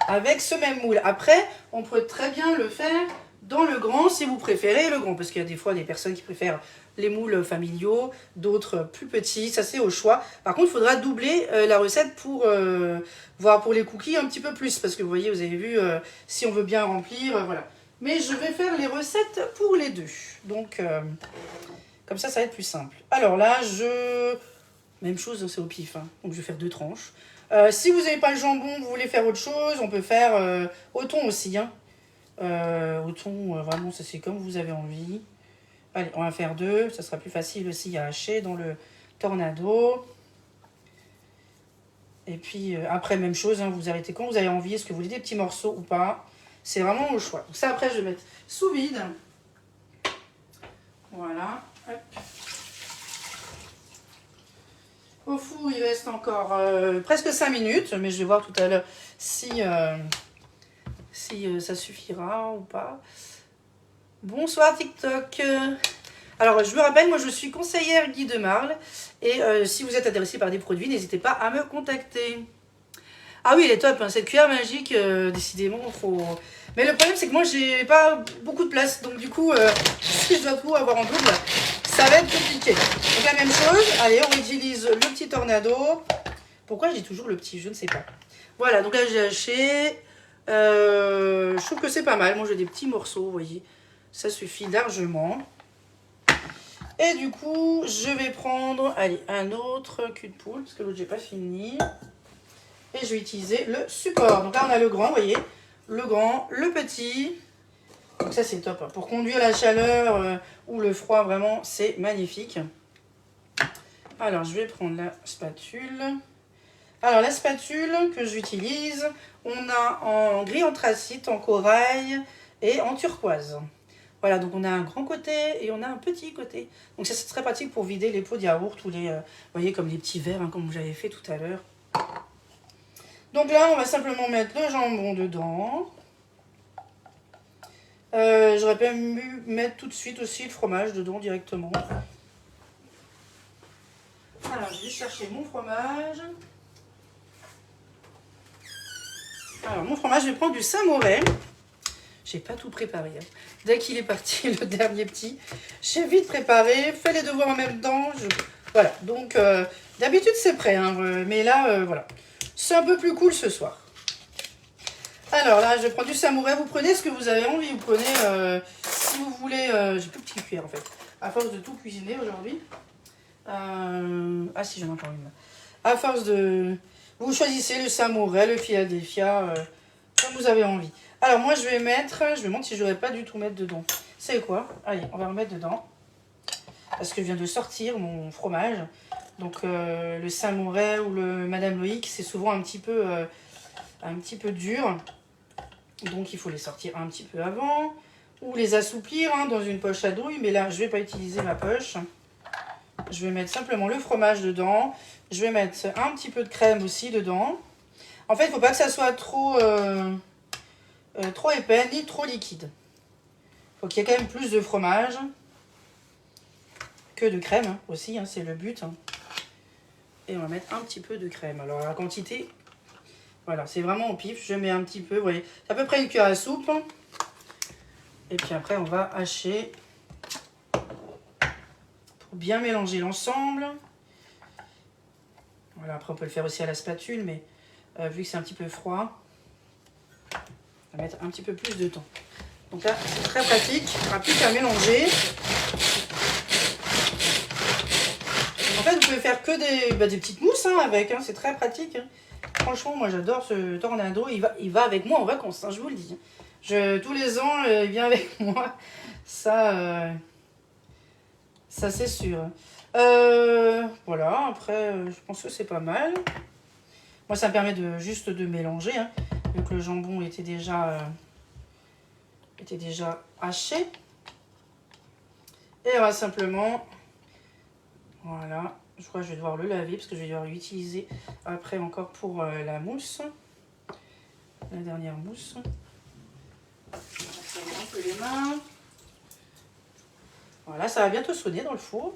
Avec ce même moule. Après, on peut très bien le faire dans le grand si vous préférez le grand. Parce qu'il y a des fois des personnes qui préfèrent les moules familiaux, d'autres plus petits. Ça, c'est au choix. Par contre, il faudra doubler la recette pour voir pour les cookies un petit peu plus. Parce que vous voyez, vous avez vu, si on veut bien remplir, voilà. Mais je vais faire les recettes pour les deux. Donc, comme ça va être plus simple. Alors là, même chose, c'est au pif. Hein. Donc, je vais faire 2 tranches. Si vous n'avez pas le jambon, vous voulez faire autre chose, on peut faire au thon aussi. Hein. Au thon, vraiment, ça c'est comme vous avez envie. Allez, on va faire 2. Ça sera plus facile aussi à hacher dans le tornado. Et puis après, même chose, hein, vous arrêtez quand vous avez envie. Est-ce que vous voulez des petits morceaux ou pas? C'est vraiment au choix. Donc ça, après, je vais mettre sous vide. Voilà. Hop. Au four, il reste encore presque 5 minutes. Mais je vais voir tout à l'heure si ça suffira ou pas. Bonsoir TikTok. Alors, je me rappelle, moi, je suis conseillère Guy de Marle. Et si vous êtes intéressé par des produits, n'hésitez pas à me contacter. Ah oui, elle est top, hein, cette cuillère magique, décidément, faut... Mais le problème, c'est que moi, j'ai pas beaucoup de place. Donc, du coup, si je dois tout avoir en double, ça va être compliqué. Donc, la même chose. Allez, on utilise le petit tornado. Pourquoi j'ai toujours le petit? Je ne sais pas. Voilà, donc là, j'ai haché. Je trouve que c'est pas mal. Moi, j'ai des petits morceaux, vous voyez. Ça suffit largement. Et du coup, je vais prendre, allez, un autre cul de poule, parce que l'autre, j'ai pas fini. Et je vais utiliser le support. Donc là, on a le grand, vous voyez. Le grand, le petit. Donc ça, c'est top. Pour conduire la chaleur ou le froid, vraiment, c'est magnifique. Alors, je vais prendre la spatule. Alors, la spatule que j'utilise, on a en gris anthracite, en corail et en turquoise. Voilà, donc on a un grand côté et on a un petit côté. Donc ça, c'est très pratique pour vider les pots de yaourt ou les, vous voyez, comme les petits verres, hein, comme j'avais fait tout à l'heure. Donc là, on va simplement mettre le jambon dedans. J'aurais pas pu mettre tout de suite aussi le fromage dedans directement. Alors, je vais chercher mon fromage. Alors, mon fromage, je vais prendre du Saint-Maurel. J'ai pas tout préparé. Hein. Dès qu'il est parti, le dernier petit, j'ai vite préparé, fait les devoirs en même temps. Voilà, donc d'habitude c'est prêt, hein, mais là, voilà. C'est un peu plus cool ce soir. Alors là, je prends du Saint-Maurel. Vous prenez ce que vous avez envie. Vous prenez, si vous voulez, j'ai plus de petite cuillère en fait. À force de tout cuisiner aujourd'hui. Ah si, j'en ai encore une. À force de... Vous choisissez le Saint-Maurel, le Philadelphia, comme vous avez envie. Alors moi, je vais me demande si je n'aurais pas du tout mettre dedans. C'est quoi? Allez, on va remettre dedans. Parce que je viens de sortir mon fromage. Donc le Saint-Maurel ou le Madame Loïc, c'est souvent un petit peu dur. Donc il faut les sortir un petit peu avant. Ou les assouplir hein, dans une poche à douille. Mais là, je ne vais pas utiliser ma poche. Je vais mettre simplement le fromage dedans. Je vais mettre un petit peu de crème aussi dedans. En fait, il ne faut pas que ça soit trop épais ni trop liquide. Il faut qu'il y ait quand même plus de fromage que de crème hein, aussi. Hein, c'est le but. Hein. Et on va mettre un petit peu de crème. Alors la quantité, voilà, c'est vraiment au pif. Je mets un petit peu, vous voyez, c'est à peu près une cuillère à soupe. Et puis après, on va hacher pour bien mélanger l'ensemble. Voilà, après on peut le faire aussi à la spatule, mais vu que c'est un petit peu froid, on va mettre un petit peu plus de temps. Donc là, c'est très pratique, il n'y aura plus qu'à mélanger. En fait, vous pouvez faire que des petites mousses hein, avec, hein, c'est très pratique. Hein. Franchement, moi j'adore ce tornado, il va avec moi en vacances, hein, je vous le dis. Tous les ans, il vient avec moi, ça c'est sûr. Voilà, après, je pense que c'est pas mal. Moi, ça me permet juste de mélanger, hein, vu que le jambon était déjà haché. Et on va simplement, voilà, je crois que je vais devoir le laver parce que je vais devoir l'utiliser après encore pour la mousse. La dernière mousse. On va un peu les mains. Voilà, ça va bientôt sonner dans le four.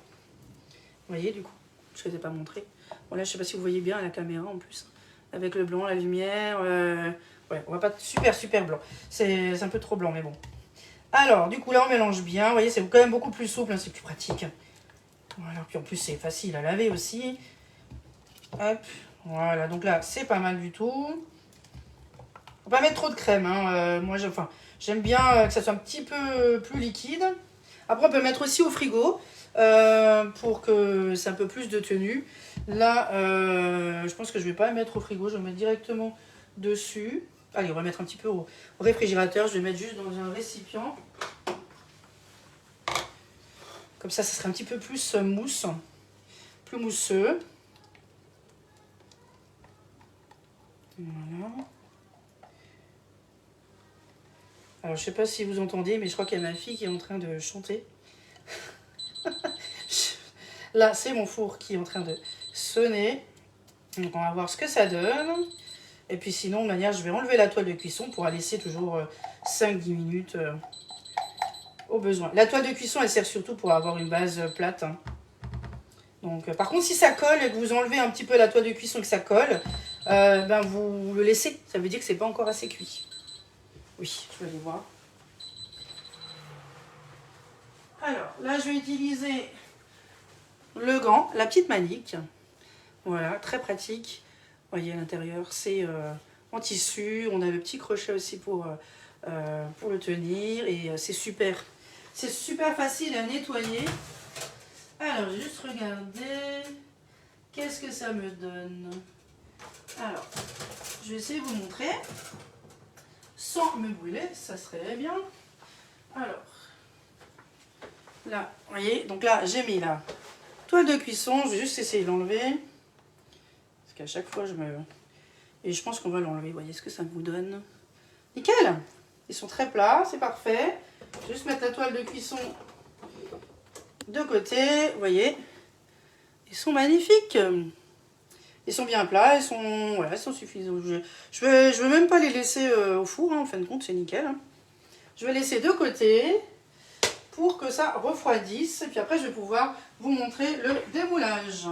Vous voyez, du coup, je ne vous ai pas montré. Bon, là, je ne sais pas si vous voyez bien à la caméra en plus. Avec le blanc, la lumière. Ouais, on va pas super blanc. C'est un peu trop blanc, mais bon. Alors, du coup, là, on mélange bien. Vous voyez, c'est quand même beaucoup plus souple, hein, c'est plus pratique. Voilà, puis en plus, c'est facile à laver aussi. Hop, voilà. Donc là, c'est pas mal du tout. Faut pas mettre trop de crème. Hein. Moi, j'aime bien que ça soit un petit peu plus liquide. Après, on peut mettre aussi au frigo pour que c'est un peu plus de tenue. Là, je pense que je ne vais pas le mettre au frigo, je vais le mettre directement dessus. Allez, on va mettre un petit peu au réfrigérateur. Je vais mettre juste dans un récipient. Comme ça sera un petit peu plus mousse, plus mousseux. Voilà. Alors, je sais pas si vous entendez, mais je crois qu'il y a ma fille qui est en train de chanter. Là, c'est mon four qui est en train de sonner. Donc, on va voir ce que ça donne. Et puis, sinon, de manière, je vais enlever la toile de cuisson pour la laisser toujours 5-10 minutes au besoin. La toile de cuisson, elle sert surtout pour avoir une base plate. Hein. Donc, par contre, si ça colle et que vous enlevez un petit peu la toile de cuisson et que ça colle, ben vous le laissez. Ça veut dire que c'est pas encore assez cuit. Oui, je vais aller voir. Alors, là, je vais utiliser le gant, la petite manique. Voilà, très pratique. Vous voyez, à l'intérieur, c'est en tissu. On a le petit crochet aussi pour le tenir. Et c'est super. C'est super facile à nettoyer. Alors, j'ai juste regardé. Qu'est-ce que ça me donne? Alors, je vais essayer de vous montrer. Sans me brûler, ça serait bien. Alors, là, vous voyez, donc là, j'ai mis la toile de cuisson. Je vais juste essayer de l'enlever. Parce qu'à chaque fois, je me... Et je pense qu'on va l'enlever. Vous voyez ce que ça vous donne? Nickel! Ils sont très plats, c'est parfait. Je vais juste mettre la toile de cuisson de côté. Vous voyez? Ils sont magnifiques. Ils sont bien plats, ils sont, voilà, ils sont suffisants. Je veux même pas les laisser au four, hein, en fin de compte, c'est nickel. Hein. Je vais laisser de côté pour que ça refroidisse. Et puis après, je vais pouvoir vous montrer le démoulage.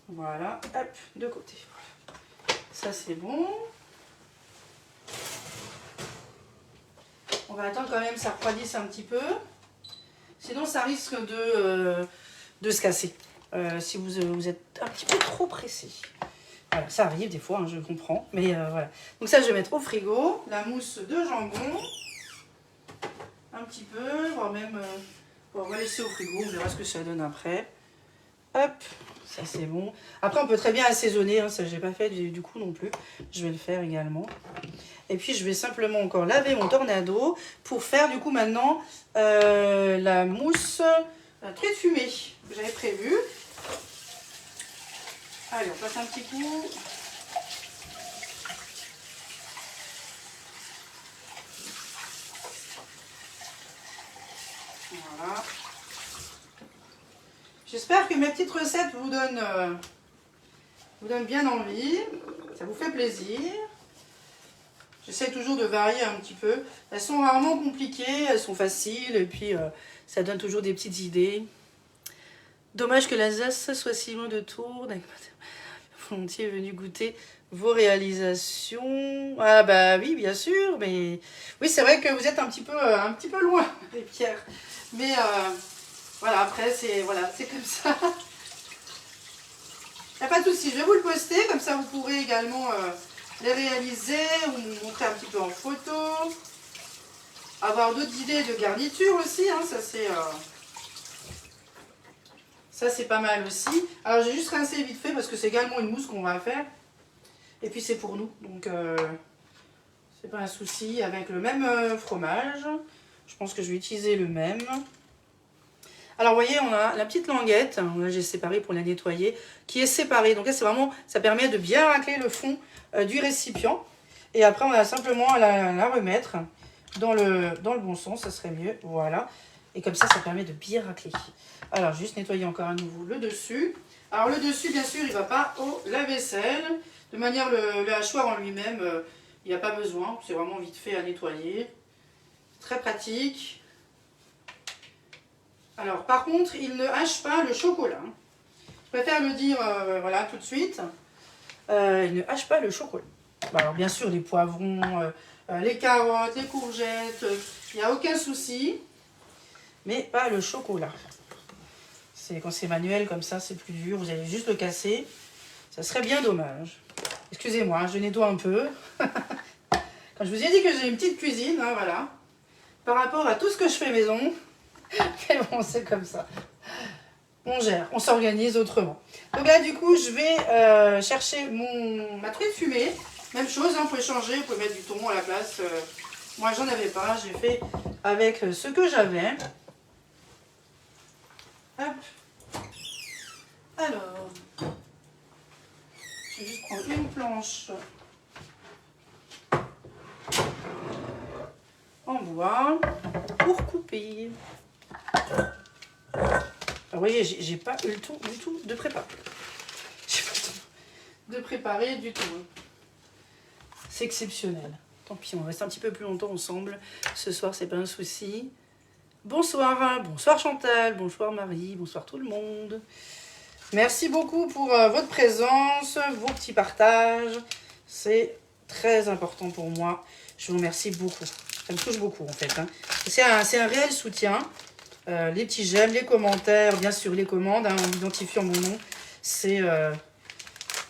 Voilà, hop, de côté. Ça, c'est bon. On va attendre quand même que ça refroidisse un petit peu. Sinon, ça risque de se casser. Si vous êtes un petit peu trop pressé. Voilà, ça arrive des fois, hein, je comprends. Mais voilà. Donc ça, je vais mettre au frigo. La mousse de jambon. Un petit peu, voire même... on va laisser au frigo, on verra ce que ça donne après. Hop, ça c'est bon. Après, on peut très bien assaisonner. Hein, ça, je n'ai pas fait du coup non plus. Je vais le faire également. Et puis, je vais simplement encore laver mon tornado pour faire du coup maintenant la mousse truite fumée que j'avais prévue. Allez, on passe un petit coup. Voilà. J'espère que mes petites recettes vous donnent bien envie. Ça vous fait plaisir. J'essaie toujours de varier un petit peu. Elles sont rarement compliquées, elles sont faciles et puis ça donne toujours des petites idées. Dommage que l'Alsace soit si loin de Tours. Volontiers venu goûter vos réalisations. Ah bah oui, bien sûr, mais oui, c'est vrai que vous êtes un petit peu loin, les Pierre. Mais voilà, après c'est comme ça. Il n'y a pas de souci, je vais vous le poster, comme ça vous pourrez également les réaliser ou vous montrer un petit peu en photo. Avoir d'autres idées de garniture aussi, hein, ça c'est pas mal aussi. Alors j'ai juste rincé vite fait parce que c'est également une mousse qu'on va faire. Et puis c'est pour nous, donc c'est pas un souci. Avec le même fromage, je pense que je vais utiliser le même. Alors vous voyez, on a la petite languette, là j'ai séparé pour la nettoyer, qui est séparée. Donc là c'est vraiment, ça permet de bien racler le fond du récipient. Et après on a simplement à la remettre dans le bon sens, ça serait mieux, voilà. Et comme ça, ça permet de bien racler. Alors juste nettoyer encore à nouveau le dessus. Alors le dessus, bien sûr, il ne va pas au lave-vaisselle. De manière, le hachoir en lui-même, il n'y a pas besoin. C'est vraiment vite fait à nettoyer. Très pratique. Alors, par contre, il ne hache pas le chocolat. Je préfère le dire voilà, tout de suite. Il ne hache pas le chocolat. Alors, bien sûr, les poivrons, les carottes, les courgettes, il n'y a aucun souci. Mais pas le chocolat. Quand c'est manuel comme ça, c'est plus dur. Vous allez juste le casser. Ça serait bien dommage. Excusez-moi, je nettoie un peu. Quand je vous ai dit que j'ai une petite cuisine, hein, voilà. par rapport à tout ce que je fais maison. Mais bon, c'est comme ça. On gère, on s'organise autrement. Donc là, du coup, je vais chercher ma truite fumée. Même chose, hein, vous pouvez changer, vous pouvez mettre du thon à la place. Moi, j'en avais pas, j'ai fait avec ce que j'avais. Hop. Alors, je vais juste prendre une planche en bois pour couper. Alors, vous voyez, j'ai pas eu le temps du tout de préparer. J'ai pas le temps de préparer du tout. C'est exceptionnel. Tant pis, on reste un petit peu plus longtemps ensemble. Ce soir, c'est pas un souci. Bonsoir, bonsoir Chantal, bonsoir Marie, bonsoir tout le monde. Merci beaucoup pour votre présence, vos petits partages. C'est très important pour moi. Je vous remercie beaucoup. Ça me touche beaucoup en fait. Hein. C'est un réel soutien. Les petits j'aime, les commentaires, bien sûr les commandes, hein, en identifiant mon nom. C'est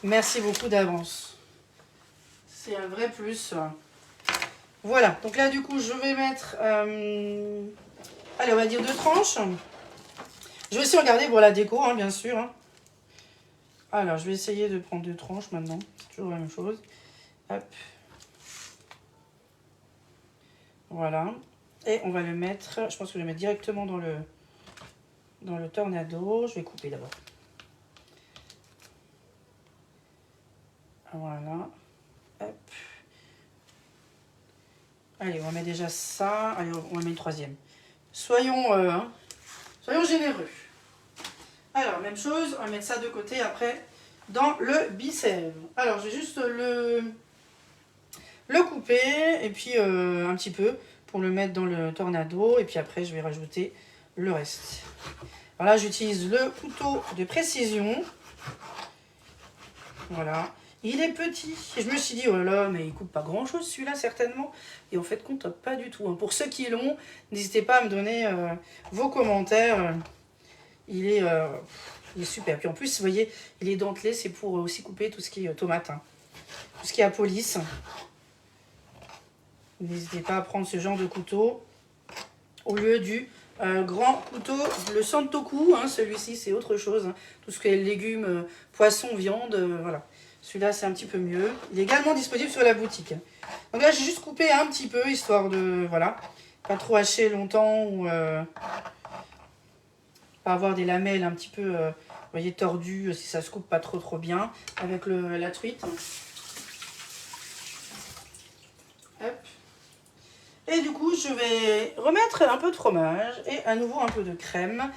merci beaucoup d'avance. C'est un vrai plus. Voilà, donc là du coup je vais mettre, allez on va dire 2 tranches. Je vais aussi regarder pour la déco, hein, bien sûr. Hein. Alors je vais essayer de prendre 2 tranches maintenant, c'est toujours la même chose. Hop. Voilà. Et on va le mettre, je pense que je vais le mettre directement dans le tornado. Je vais couper d'abord. Voilà. Hop. Allez, on va mettre déjà ça. Allez, on va mettre une troisième. Soyons généreux. Alors, même chose, on va mettre ça de côté après dans le bicèvre. Alors, je vais juste le couper et puis un petit peu pour le mettre dans le tornado. Et puis après, je vais rajouter le reste. Alors là, j'utilise le couteau de précision. Voilà. Il est petit. Et je me suis dit, oh là là, mais il coupe pas grand chose celui-là, certainement. Et en fait, compte pas du tout. Hein. Pour ceux qui l'ont, n'hésitez pas à me donner vos commentaires. Il est super. Puis en plus, vous voyez, il est dentelé. C'est pour aussi couper tout ce qui est tomate. Hein. Tout ce qui est à police. N'hésitez pas à prendre ce genre de couteau au lieu du grand couteau, le Santoku. Hein, celui-ci, c'est autre chose. Hein. Tout ce qui est légumes, poissons, viande, voilà. Celui-là, c'est un petit peu mieux. Il est également disponible sur la boutique. Donc là, j'ai juste coupé un petit peu, histoire de, voilà, pas trop hacher longtemps ou pas avoir des lamelles un petit peu, vous voyez, tordues, si ça se coupe pas trop bien avec la truite. Hop. Et du coup, je vais remettre un peu de fromage et à nouveau un peu de crème.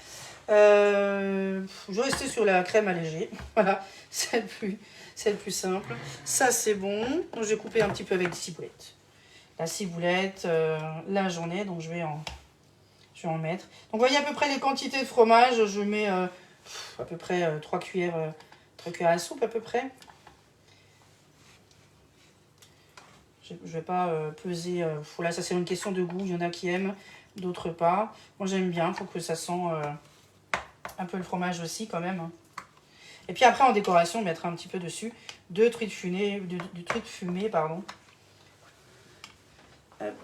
Je vais rester sur la crème allégée. Voilà, c'est le plus simple. Ça, c'est bon. Donc, j'ai coupé un petit peu avec des ciboulettes. La ciboulette, là, j'en ai, donc je vais en mettre. Donc, vous voyez à peu près les quantités de fromage. Je mets à peu près 3 cuillères à soupe, à peu près. Je ne vais pas peser. Là, ça, c'est une question de goût. Il y en a qui aiment, d'autres pas. Moi, j'aime bien. Il faut que ça sent un peu le fromage aussi, quand même. Et puis après, en décoration, on mettra un petit peu dessus de truite fumée, pardon. Hop.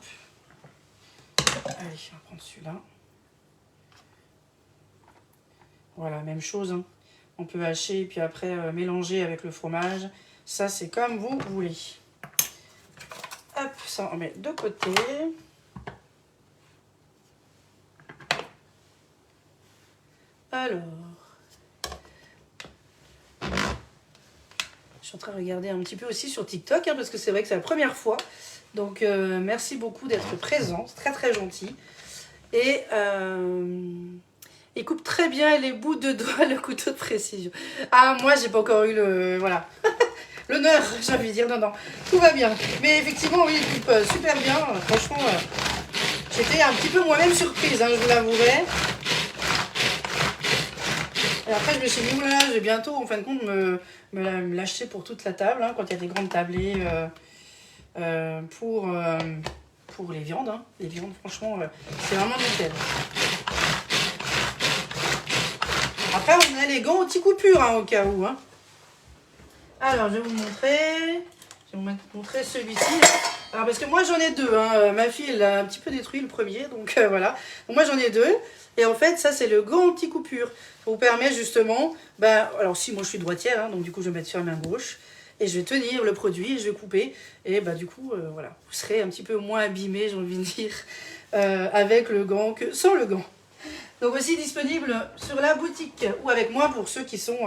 Allez, on va prendre celui-là. Voilà, même chose. Hein. On peut hacher et puis après mélanger avec le fromage. Ça, c'est comme vous voulez. Hop, ça on met de côté. Alors, je suis en train de regarder un petit peu aussi sur TikTok, hein, parce que c'est vrai que c'est la première fois. Donc, merci beaucoup d'être présent. C'est très, très gentil. Et il coupe très bien les bouts de doigts, le couteau de précision. Ah, moi, j'ai pas encore eu le... Voilà. L'honneur, j'ai envie de dire. Non, tout va bien. Mais effectivement, oui, il coupe super bien. Franchement, j'étais un petit peu moi-même surprise, hein, je vous l'avouerai. Et après, je me suis dit, oulala, je vais bientôt, en fin de compte, me l'acheter pour toute la table, hein, quand il y a des grandes tablées pour les viandes. Hein. Les viandes, franchement, c'est vraiment nickel. Après, on a les gants anti-coupure, hein, au cas où. Hein. Alors, je vais vous montrer. Je vais vous montrer celui-ci. Alors parce que moi j'en ai deux, hein. Ma fille elle a un petit peu détruit le premier, donc voilà. Donc moi j'en ai deux, et en fait ça c'est le gant anti-coupure. Ça vous permet justement, alors si moi je suis droitière, hein, donc du coup je vais mettre sur la main gauche, et je vais tenir le produit, et je vais couper, et du coup voilà, vous serez un petit peu moins abîmé, j'ai envie de dire, avec le gant que sans le gant. Donc aussi disponible sur la boutique, ou avec moi pour ceux qui sont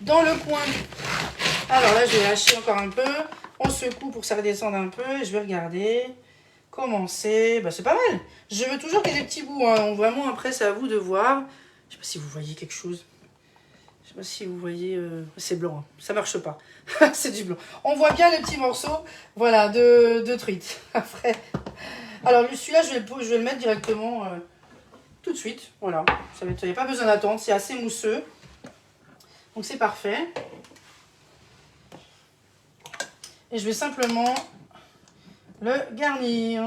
dans le coin. Alors là je vais lâcher encore un peu. On secoue pour que ça redescende un peu. Et je vais regarder comment c'est. C'est pas mal. Je veux toujours qu'il y ait des petits bouts. Hein. Donc vraiment, après, c'est à vous de voir. Je sais pas si vous voyez quelque chose. Je sais pas si vous voyez... C'est blanc. Hein. Ça marche pas. C'est du blanc. On voit bien les petits morceaux, voilà, de truite. Après. Alors, celui-là, je vais le mettre directement tout de suite. Voilà. Il n'y a pas besoin d'attendre. C'est assez mousseux. Donc, c'est parfait. Et je vais simplement le garnir.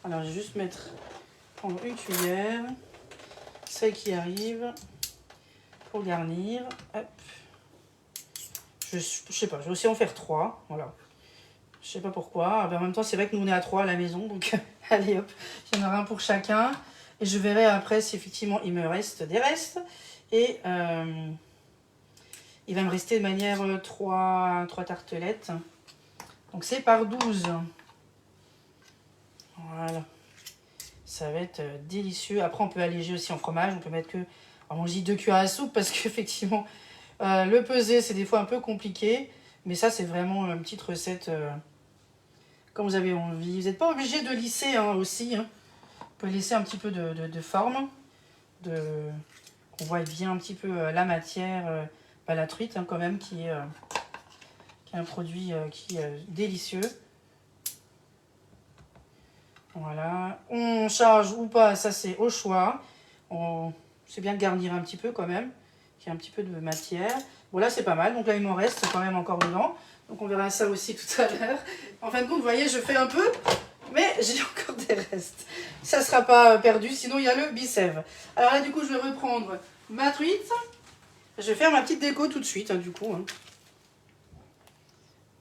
Alors, je vais juste prendre une cuillère, celle qui arrive, pour garnir. Hop. Je sais pas, je vais aussi en faire 3. Voilà. Je sais pas pourquoi. En même temps, c'est vrai que nous, on est à 3 à la maison. Donc, allez hop, il y en aura un pour chacun. Et je verrai après si effectivement il me reste des restes. Et il va me rester de manière 3 tartelettes. Donc c'est par 12. Voilà. Ça va être délicieux. Après on peut alléger aussi en fromage. On peut mettre que... Alors moi je dis 2 cuillères à soupe parce qu'effectivement le peser c'est des fois un peu compliqué. Mais ça c'est vraiment une petite recette comme vous avez envie. Vous n'êtes pas obligé de lisser hein, aussi. Hein. Vous pouvez laisser un petit peu de forme. On voit bien un petit peu la matière. La truite hein, quand même qui est un produit qui est délicieux. Voilà. On charge ou pas, ça c'est au choix. C'est bien de garnir un petit peu quand même, qu'il y a un petit peu de matière. Bon là c'est pas mal, donc là il m'en reste quand même encore dedans. Donc on verra ça aussi tout à l'heure. En fin de compte, vous voyez, je fais un peu, mais j'ai encore des restes. Ça ne sera pas perdu, sinon il y a le bicève. Alors là du coup je vais reprendre ma truite. Je vais faire ma petite déco tout de suite, hein, du coup. Hein.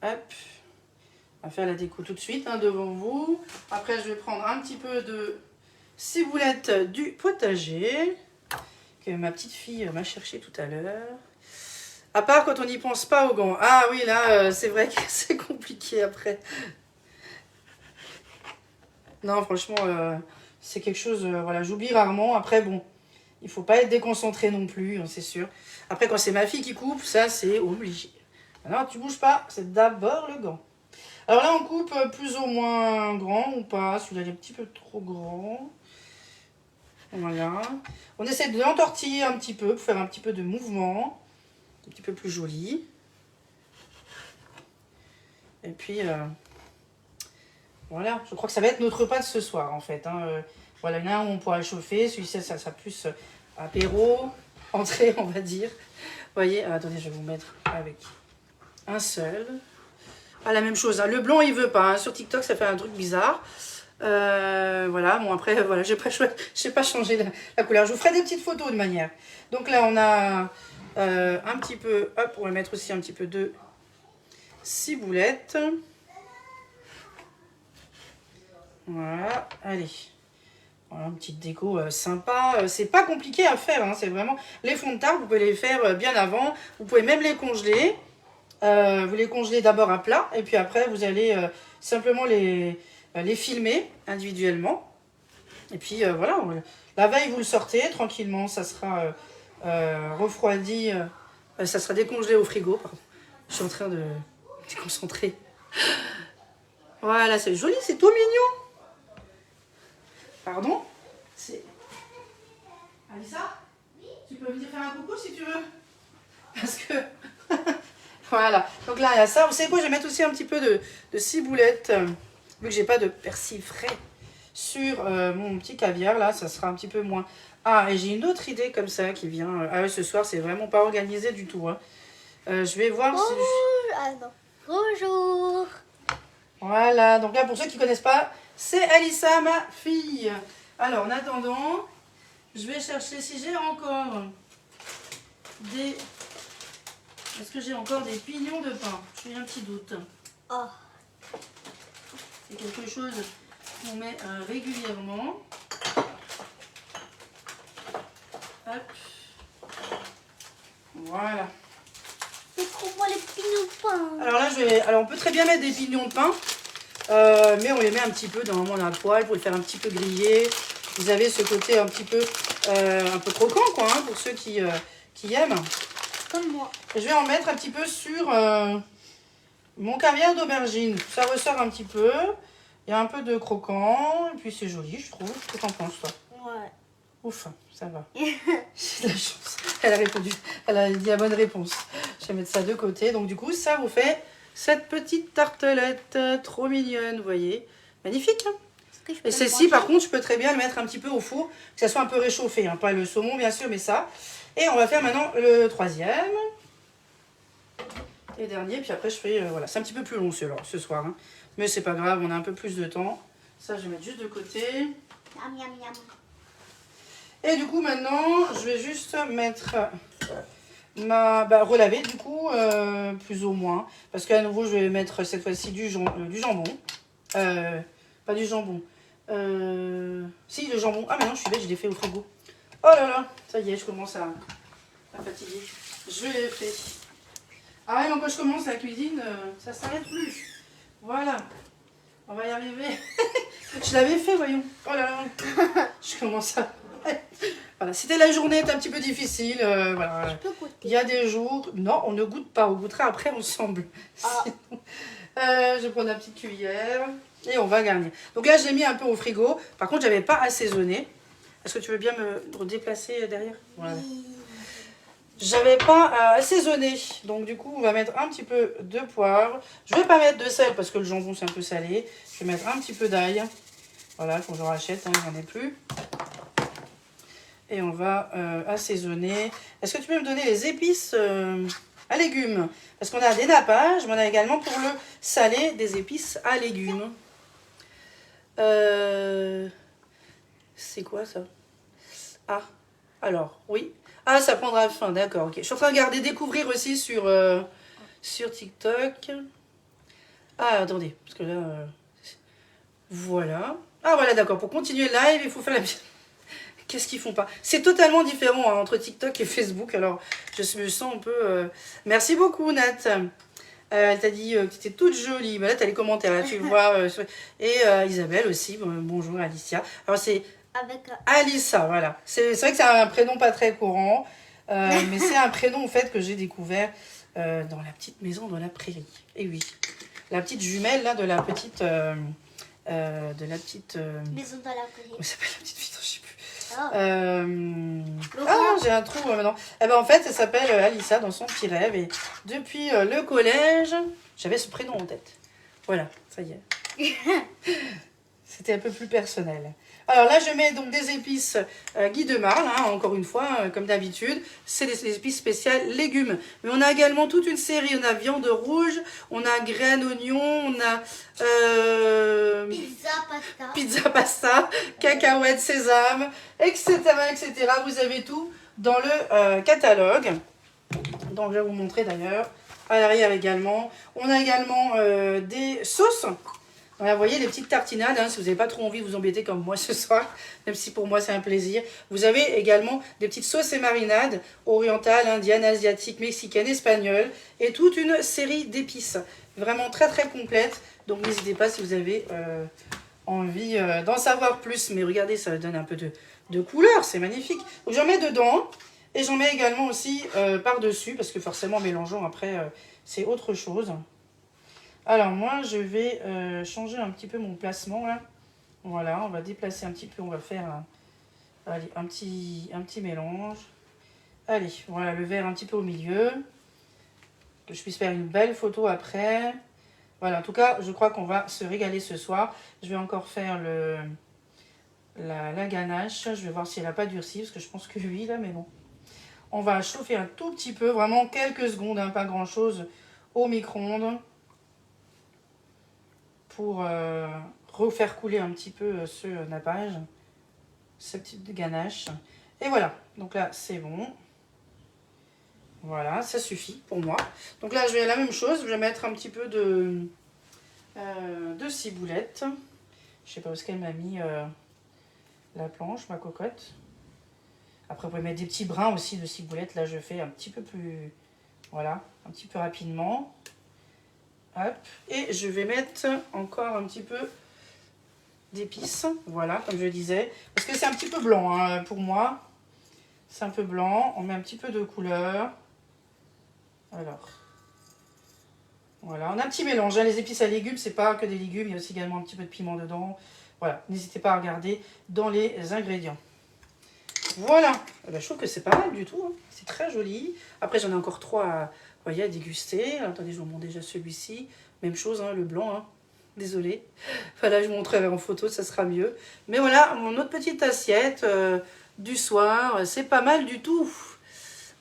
Hop. On va faire la déco tout de suite, hein, devant vous. Après, je vais prendre un petit peu de ciboulette du potager, que ma petite fille m'a cherché tout à l'heure. À part quand on n'y pense pas aux gants. Ah oui, là, c'est vrai que c'est compliqué après. Non, franchement, c'est quelque chose, voilà, j'oublie rarement. Après, bon, il ne faut pas être déconcentré non plus, hein, c'est sûr. Après, quand c'est ma fille qui coupe, ça, c'est obligé. Alors, tu bouges pas, c'est d'abord le gant. Alors là, on coupe plus ou moins grand ou pas. Celui-là, il est un petit peu trop grand. Voilà. On essaie de l'entortiller un petit peu pour faire un petit peu de mouvement. Un petit peu plus joli. Et puis, voilà. Je crois que ça va être notre repas de ce soir, en fait. Hein. Voilà, il y en a un où on pourra le chauffer. Celui-ci, ça sera plus apéro, entrée, on va dire. Vous voyez, attendez, je vais vous mettre avec un seul. Ah, la même chose, hein. Le blanc il veut pas, hein. Sur TikTok ça fait un truc bizarre. Voilà, bon après, voilà, j'ai pas changé la couleur. Je vous ferai des petites photos de manière. Donc là on a un petit peu, hop, on va mettre aussi un petit peu de ciboulette. Voilà, allez. Voilà, une petite déco sympa. C'est pas compliqué à faire, hein. C'est vraiment, les fonds de tarte, vous pouvez les faire bien avant. Vous pouvez même les congeler. Vous les congelez d'abord à plat et puis après vous allez simplement les filmer individuellement. Et puis voilà, la veille vous le sortez tranquillement, ça sera refroidi, ça sera décongelé au frigo. Pardon. Je suis en train de me déconcentrer. Voilà, c'est joli, c'est tout mignon. Pardon, c'est... Alissa, tu peux venir faire un coucou si tu veux. Parce que... Voilà, donc là il y a ça. Vous savez quoi, je vais mettre aussi un petit peu de ciboulette, vu que j'ai pas de persil frais sur mon petit caviar. Là, ça sera un petit peu moins. Ah, et j'ai une autre idée comme ça qui vient. Ah oui, ce soir, c'est vraiment pas organisé du tout. Hein. Je vais voir si... Ah non. Bonjour. Voilà, donc là, pour ceux qui ne connaissent pas, c'est Alissa, ma fille. Alors, en attendant, je vais chercher si j'ai encore des... Est-ce que j'ai encore des pignons de pain? J'ai un petit doute. Oh. C'est quelque chose qu'on met régulièrement. Hop. Voilà. C'est trop bon les pignons de pain. Alors là, alors on peut très bien mettre des pignons de pain, mais on les met un petit peu dans la poêle pour les faire un petit peu griller. Vous avez ce côté un peu croquant, quoi, hein, pour ceux qui aiment. Comme moi. Je vais en mettre un petit peu sur mon caviar d'aubergine. Ça ressort un petit peu. Il y a un peu de croquant. Et puis c'est joli, je trouve. Qu'est-ce que t'en penses, toi? Ouais. Ouf, ça va. J'ai de la chance. Elle a répondu. Elle a dit la bonne réponse. Je vais mettre ça de côté. Donc du coup, ça vous fait cette petite tartelette trop mignonne, vous voyez. Magnifique, hein? Et celle-ci, par contre, je peux très bien le mettre un petit peu au four, que ça soit un peu réchauffé. Hein. Pas le saumon, bien sûr, mais ça. Et on va faire maintenant le troisième. Et dernier, puis après, je fais... voilà, c'est un petit peu plus long ce soir. Hein. Mais c'est pas grave, on a un peu plus de temps. Ça, je vais mettre juste de côté. Miam, miam, miam. Et du coup, maintenant, je vais juste mettre relaver, du coup, plus ou moins. Parce qu'à nouveau, je vais mettre cette fois-ci du jambon. Pas du jambon. Si, le jambon. Ah, mais non, je suis bête, je l'ai fait au frigo. Oh là là, ça y est, je commence à fatiguer. Je l'ai fait. Ah ouais, mais quand je commence la cuisine, ça s'arrête plus. Voilà. On va y arriver. Je l'avais fait, voyons. Oh là là. Je commence à... Voilà, c'était la journée est un petit peu difficile. Voilà. Je peux goûter. Il y a des jours... Non, on ne goûte pas. On goûtera après ensemble. Ah. Je vais prendre la petite cuillère et on va garnir. Donc là, je l'ai mis un peu au frigo. Par contre, j'avais pas assaisonné. Est-ce que tu veux bien me déplacer derrière? Voilà. J'avais pas assaisonné. Donc du coup, on va mettre un petit peu de poivre. Je vais pas mettre de sel parce que le jambon, c'est un peu salé. Je vais mettre un petit peu d'ail. Voilà, faut que je rachète, hein, il n'y en a plus. Et on va assaisonner. Est-ce que tu peux me donner les épices à légumes? Parce qu'on a des nappages, mais on a également pour le salé des épices à légumes. C'est quoi ça? Ah, alors, oui. Ah, ça prendra fin, d'accord, ok. Je suis en train de regarder, découvrir aussi sur TikTok. Ah, attendez, parce que là... voilà. Ah, voilà, d'accord. Pour continuer le live, il faut faire la... Qu'est-ce qu'ils font pas? C'est totalement différent hein, entre TikTok et Facebook. Alors, je me sens un peu... Merci beaucoup, Nat. Elle t'a dit que tu étais toute jolie. Bah, là, tu as les commentaires, là, tu vois. Et Isabelle aussi. Bonjour, Alicia. Alors, c'est Avec Alissa, voilà. C'est vrai que c'est un prénom pas très courant. Mais c'est un prénom, en fait, que j'ai découvert dans la petite maison dans la prairie. Et oui. La petite jumelle, là, de la petite... maison dans la prairie. Comment s'appelle la petite fille? Je sais plus. Oh. Ah, j'ai un trou maintenant. Eh ben, en fait, elle s'appelle Alissa dans son petit rêve. Et depuis le collège, j'avais ce prénom en tête. Voilà, ça y est. C'était un peu plus personnel. Alors là, je mets donc des épices Guy de Marle, hein, encore une fois, comme d'habitude. C'est des épices spéciales légumes. Mais on a également toute une série. On a viande rouge, on a graines, oignons, on a pizza pasta, cacahuètes, sésame, etc., etc. Vous avez tout dans le catalogue. Donc, je vais vous montrer d'ailleurs. À l'arrière également. On a également des sauces. Voilà, vous voyez les petites tartinades, hein, si vous n'avez pas trop envie de vous embêter comme moi ce soir, même si pour moi c'est un plaisir. Vous avez également des petites sauces et marinades orientales, indiennes, asiatiques, mexicaines, espagnoles et toute une série d'épices. Vraiment très très complète. Donc n'hésitez pas si vous avez envie d'en savoir plus. Mais regardez, ça donne un peu de couleur, c'est magnifique. Donc j'en mets dedans et j'en mets également aussi par-dessus parce que forcément mélangeant après c'est autre chose. Alors moi je vais changer un petit peu mon placement là. Voilà, on va déplacer un petit peu, on va faire allez, un petit mélange. Allez, voilà le verre un petit peu au milieu. Que je puisse faire une belle photo après. Voilà, en tout cas, je crois qu'on va se régaler ce soir. Je vais encore faire la ganache. Je vais voir si elle n'a pas durci, parce que je pense que oui là, mais bon. On va chauffer un tout petit peu, vraiment quelques secondes, hein, pas grand chose, au micro-ondes. Pour refaire couler un petit peu ce nappage, cette petite ganache. Et voilà, donc là c'est bon. Voilà, ça suffit pour moi. Donc là je vais la même chose, je vais mettre un petit peu de 2 ciboulettes. Je sais pas où est-ce qu'elle m'a mis la planche, ma cocotte. Après, vous pouvez mettre des petits brins aussi de ciboulettes. Là, je fais un petit peu plus... Voilà, un petit peu rapidement. Hop. Et je vais mettre encore un petit peu d'épices. Voilà, comme je disais. Parce que c'est un petit peu blanc hein, pour moi. C'est un peu blanc. On met un petit peu de couleur. Alors... Voilà, on a un petit mélange. Hein. Les épices à légumes, c'est pas que des légumes, il y a aussi également un petit peu de piment dedans. Voilà, n'hésitez pas à regarder dans les ingrédients. Voilà, eh ben, je trouve que c'est pas mal du tout. Hein. C'est très joli. Après, j'en ai encore 3 à, voyez, à déguster. Alors, attendez, je vous montre déjà celui-ci. Même chose, hein, le blanc. Hein. Désolée. Voilà, je vous montrerai en photo, ça sera mieux. Mais voilà, mon autre petite assiette du soir. C'est pas mal du tout.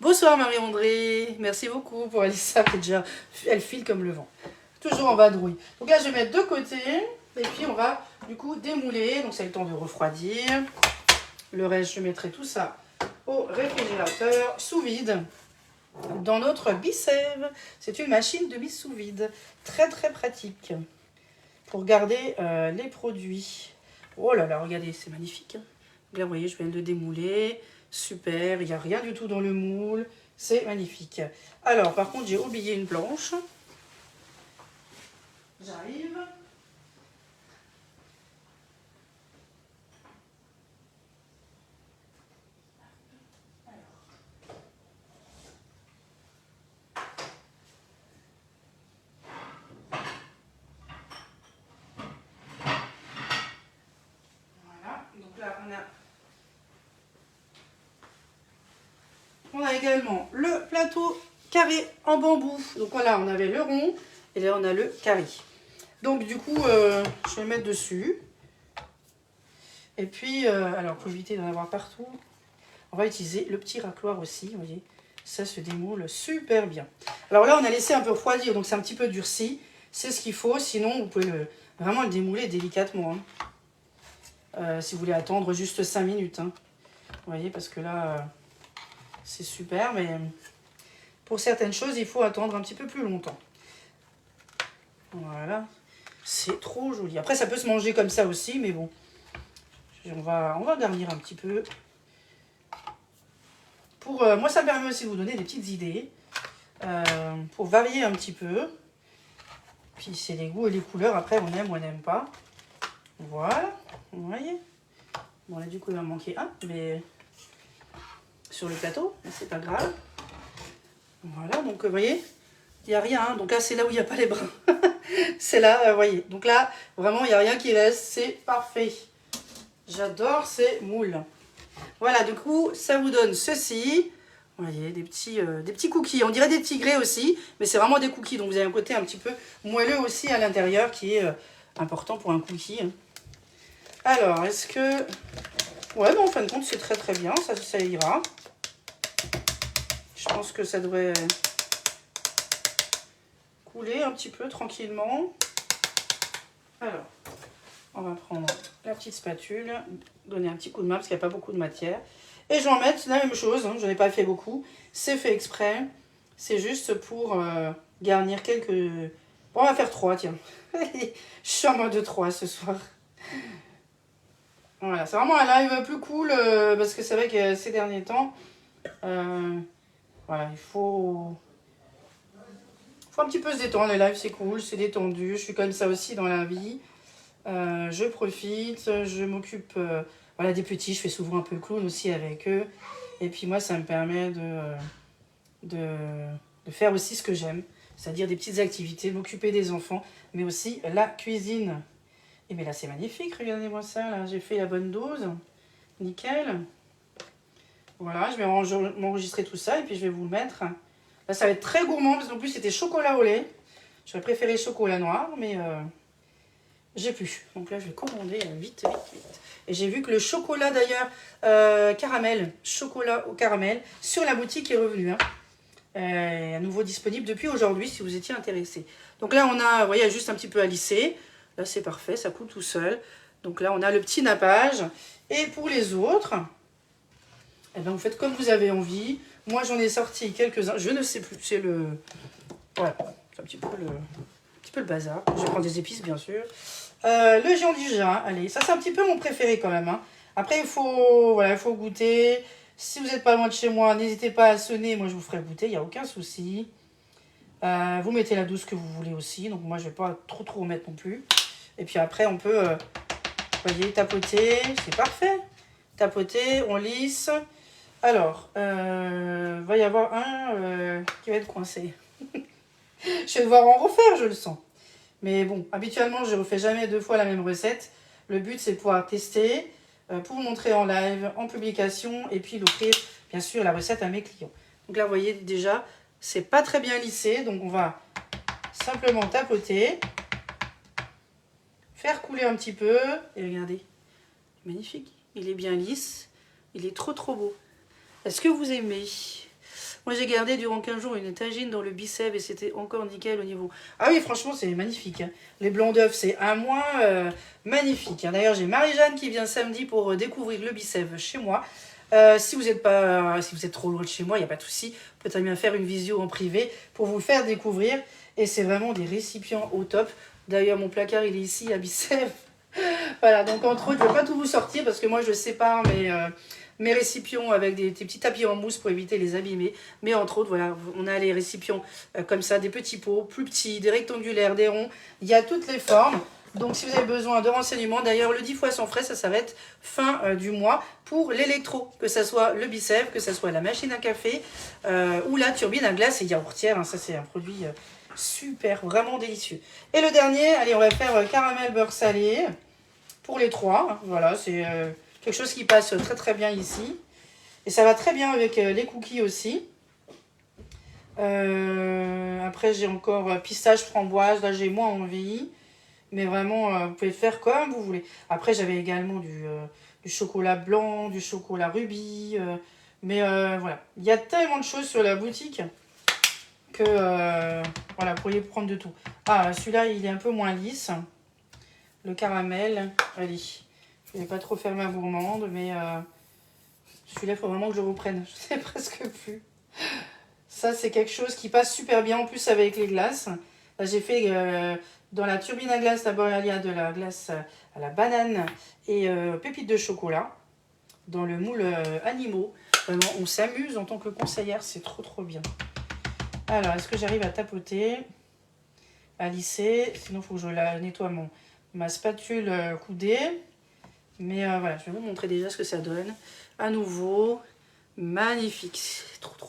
Bonsoir Marie-André, merci beaucoup pour Alissa, déjà, elle file comme le vent. Toujours en vadrouille. Donc là, je vais mettre de côté, et puis on va du coup démouler. Donc c'est le temps de refroidir. Le reste, je mettrai tout ça au réfrigérateur, sous vide, dans notre Bicève. C'est une machine de mise sous vide, très très pratique, pour garder les produits. Oh là là, regardez, c'est magnifique. Là, vous voyez, je viens de démouler. Super, il n'y a rien du tout dans le moule. C'est magnifique. Alors, par contre, j'ai oublié une planche. J'arrive. Voilà, donc là, on a également le plateau carré en bambou. Donc voilà, on avait le rond et là on a le carré. Donc du coup, je vais le mettre dessus. Et puis, alors pour éviter d'en avoir partout, on va utiliser le petit racloir aussi. Vous voyez, ça se démoule super bien. Alors là, on a laissé un peu refroidir, donc c'est un petit peu durci. C'est ce qu'il faut, sinon vous pouvez vraiment le démouler délicatement. Hein. Si vous voulez attendre juste 5 minutes. Hein. Vous voyez, parce que là... c'est super, mais pour certaines choses, il faut attendre un petit peu plus longtemps. Voilà, c'est trop joli. Après, ça peut se manger comme ça aussi, mais bon, on va garnir un petit peu. Moi, ça me permet aussi de vous donner des petites idées pour varier un petit peu. Puis, c'est les goûts et les couleurs. Après, on aime ou on n'aime pas. Voilà, vous voyez. Bon, là, du coup, il va me manquer un, mais... sur le plateau, mais c'est pas grave. Voilà, donc vous voyez, il n'y a rien. Hein. Donc là, c'est là où il n'y a pas les brins. C'est là, vous voyez. Donc là, vraiment, il n'y a rien qui reste. C'est parfait. J'adore ces moules. Voilà, du coup, ça vous donne ceci. Vous voyez, des petits cookies. On dirait des petits grès aussi, mais c'est vraiment des cookies. Donc vous avez un côté un petit peu moelleux aussi à l'intérieur qui est important pour un cookie. Hein. Alors, est-ce que... ouais, bon, en fin de compte, c'est très très bien. Ça ira. Je pense que ça devrait couler un petit peu tranquillement. Alors, on va prendre la petite spatule, donner un petit coup de main parce qu'il n'y a pas beaucoup de matière. Et je vais en mettre la même chose, hein, je n'en ai pas fait beaucoup. C'est fait exprès. C'est juste pour garnir quelques... bon, on va faire 3, tiens. Je suis en mode 3 ce soir. Voilà, c'est vraiment un live plus cool parce que c'est vrai que ces derniers temps... voilà, il faut un petit peu se détendre. Les lives, c'est cool, c'est détendu. Je suis comme ça aussi dans la vie. Je profite, je m'occupe voilà, des petits. Je fais souvent un peu clown aussi avec eux. Et puis moi, ça me permet de faire aussi ce que j'aime. C'est-à-dire des petites activités, m'occuper des enfants, mais aussi la cuisine. Et mais là, c'est magnifique. Regardez-moi ça. Là, j'ai fait la bonne dose. Nickel. Voilà, je vais m'enregistrer tout ça et puis je vais vous le mettre. Là, ça va être très gourmand parce qu'en plus, c'était chocolat au lait. J'aurais préféré chocolat noir, mais j'ai plus. Donc là, je vais commander vite. Et j'ai vu que le chocolat, d'ailleurs, caramel, chocolat au caramel, sur la boutique est revenu. Hein. À nouveau disponible depuis aujourd'hui, si vous étiez intéressé. Donc là, on a, vous voyez, juste un petit peu à lisser. Là, c'est parfait, ça coule tout seul. Donc là, on a le petit nappage. Et pour les autres... eh bien, vous faites comme vous avez envie. Moi, j'en ai sorti quelques-uns. Je ne sais plus. C'est le... voilà. C'est un petit peu le petit peu le bazar. Je prends des épices, bien sûr. Le géant du Jin, allez, ça c'est un petit peu mon préféré quand même. Hein. Après, il faut goûter. Si vous n'êtes pas loin de chez moi, n'hésitez pas à sonner. Moi, je vous ferai goûter, il n'y a aucun souci. Vous mettez la dose que vous voulez aussi. Donc, moi, je ne vais pas trop mettre non plus. Et puis après, on peut, voyez, tapoter. C'est parfait. Tapoter, on lisse. Alors, va y avoir un qui va être coincé. Je vais devoir en refaire, je le sens. Mais bon, habituellement, je ne refais jamais 2 fois la même recette. Le but, c'est de pouvoir tester, pour vous montrer en live, en publication, et puis d'offrir, bien sûr, la recette à mes clients. Donc là, vous voyez déjà, c'est pas très bien lissé. Donc, on va simplement tapoter, faire couler un petit peu. Et regardez, magnifique. Il est bien lisse. Il est trop beau. Est-ce que vous aimez? Moi, j'ai gardé durant 15 jours une tagine dans le bicep et c'était encore nickel au niveau. Ah oui, franchement, c'est magnifique. Hein. Les blancs d'œufs, c'est un mois magnifique. Hein. D'ailleurs, j'ai Marie-Jeanne qui vient samedi pour découvrir le bicep chez moi. Si vous êtes trop loin de chez moi, il n'y a pas de souci. On peut très bien faire une visio en privé pour vous le faire découvrir. Et c'est vraiment des récipients au top. D'ailleurs, mon placard, il est ici à Bicêtre. Voilà, donc entre autres, je ne vais pas tout vous sortir parce que moi, je sépare mes récipients avec des petits tapis en mousse pour éviter les abîmer. Mais entre autres, voilà, on a les récipients comme ça, des petits pots, plus petits, des rectangulaires, des ronds. Il y a toutes les formes. Donc, si vous avez besoin de renseignements, d'ailleurs, le 10 fois sans frais, ça s'arrête fin du mois pour l'électro. Que ce soit le bicep, que ce soit la machine à café ou la turbine à glace et yaourtière. Hein, ça, c'est un produit super, vraiment délicieux. Et le dernier, allez, on va faire caramel beurre salé pour les 3. Hein, voilà, c'est quelque chose qui passe très bien ici. Et ça va très bien avec les cookies aussi. Après, j'ai encore pistache, framboise. Là, j'ai moins envie. Mais vraiment, vous pouvez faire comme vous voulez. Après, j'avais également du chocolat blanc, du chocolat rubis. Mais voilà, il y a tellement de choses sur la boutique que voilà, vous pourriez prendre de tout. Ah, celui-là, il est un peu moins lisse. Le caramel. Allez, je ne vais pas trop faire ma gourmande, mais celui-là, il faut vraiment que je reprenne. Je sais presque plus. Ça, c'est quelque chose qui passe super bien, en plus avec les glaces. Là, j'ai fait dans la turbine à glace, d'abord, il y a de la glace à la banane et pépites de chocolat. Dans le moule animaux. Vraiment, on s'amuse en tant que conseillère, c'est trop bien. Alors, est-ce que j'arrive à tapoter, à lisser? Sinon, il faut que je la nettoie ma spatule coudée. Mais voilà, je vais vous montrer déjà ce que ça donne. À nouveau, magnifique. C'est trop bon.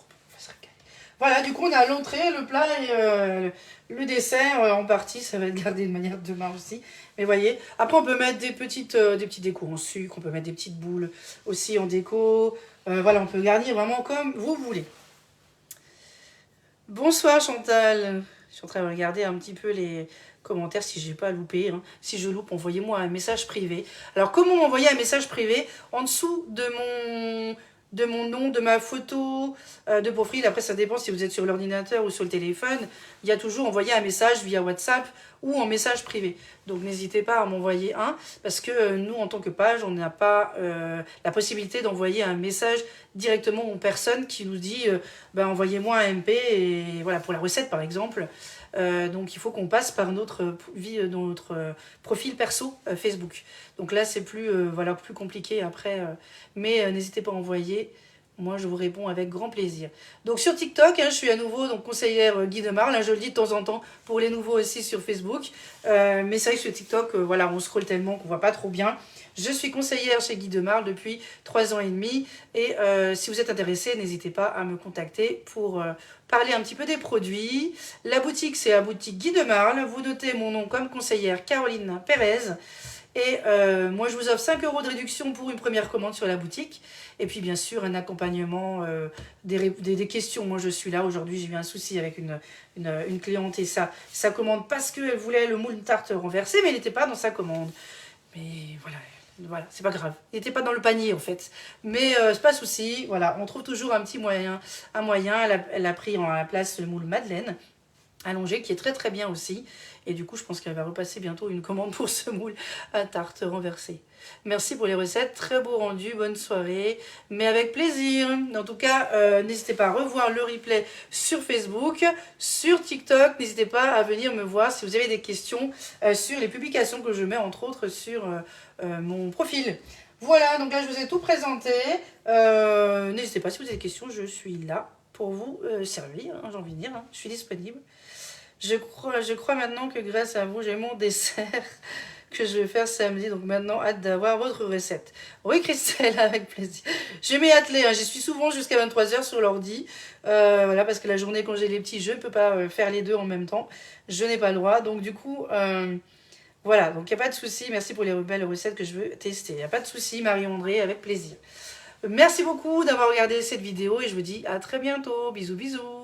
Voilà, du coup, on a l'entrée, le plat et le dessert en partie. Ça va être gardé de manière demain aussi. Mais voyez, après, on peut mettre des petits décos en sucre. On peut mettre des petites boules aussi en déco. Voilà, on peut garnir vraiment comme vous voulez. Bonsoir Chantal. Je suis en train de regarder un petit peu les commentaires si j'ai pas loupé. Hein. Si je loupe, envoyez-moi un message privé. Alors, comment m'envoyer un message privé? En dessous de mon nom, de ma photo de profil. Après, ça dépend si vous êtes sur l'ordinateur ou sur le téléphone. Il y a toujours envoyer un message via WhatsApp ou en message privé. Donc, n'hésitez pas à m'envoyer un parce que nous, en tant que page, on n'a pas la possibilité d'envoyer un message directement aux personnes qui nous dit envoyez-moi un MP et voilà, pour la recette, par exemple. Donc, il faut qu'on passe par notre profil perso Facebook. Donc là, c'est plus compliqué après. Mais n'hésitez pas à envoyer. Moi, je vous réponds avec grand plaisir. Donc, sur TikTok, je suis à nouveau conseillère Guy de Marle. Je le dis de temps en temps pour les nouveaux aussi sur Facebook. Mais c'est vrai que sur TikTok, on scrolle tellement qu'on ne voit pas trop bien. Je suis conseillère chez Guy de Marle depuis 3 ans et demi. Et si vous êtes intéressé, n'hésitez pas à me contacter pour parler un petit peu des produits. La boutique, c'est la boutique Guy de Marle. Vous notez mon nom comme conseillère Caroline Pérez. Et moi, je vous offre 5 € de réduction pour une première commande sur la boutique. Et puis, bien sûr, un accompagnement, des questions. Moi, je suis là. Aujourd'hui, j'ai eu un souci avec une cliente et ça commande parce qu'elle voulait le moule tarte renversé, mais il n'était pas dans sa commande. Mais voilà, c'est pas grave. Il n'était pas dans le panier, en fait. Mais c'est pas souci. Voilà, on trouve toujours un petit moyen. Elle a pris en la place le moule Madeleine. allongé qui est très très bien aussi. Et du coup, je pense qu'elle va repasser bientôt une commande pour ce moule à tarte renversé. Merci pour les recettes, très beau rendu, bonne soirée, mais avec plaisir. En tout cas, n'hésitez pas à revoir le replay sur Facebook, sur TikTok. N'hésitez pas à venir me voir si vous avez des questions sur les publications que je mets entre autres sur mon profil. Voilà, donc là je vous ai tout présenté. N'hésitez pas si vous avez des questions, je suis là pour vous servir, hein, j'ai envie de dire, hein, je suis disponible. Je crois maintenant que grâce à vous, j'ai mon dessert que je vais faire samedi. Donc maintenant, hâte d'avoir votre recette. Oui, Christelle, avec plaisir. Je m'y atteler. Hein. J'y suis souvent jusqu'à 23h sur l'ordi. Voilà, parce que la journée, quand j'ai les petits, je ne peux pas faire les deux en même temps. Je n'ai pas le droit. Donc du coup, voilà. Donc il n'y a pas de souci. Merci pour les belles recettes que je veux tester. Il n'y a pas de souci, Marie-André, avec plaisir. Merci beaucoup d'avoir regardé cette vidéo et je vous dis à très bientôt. Bisous, bisous.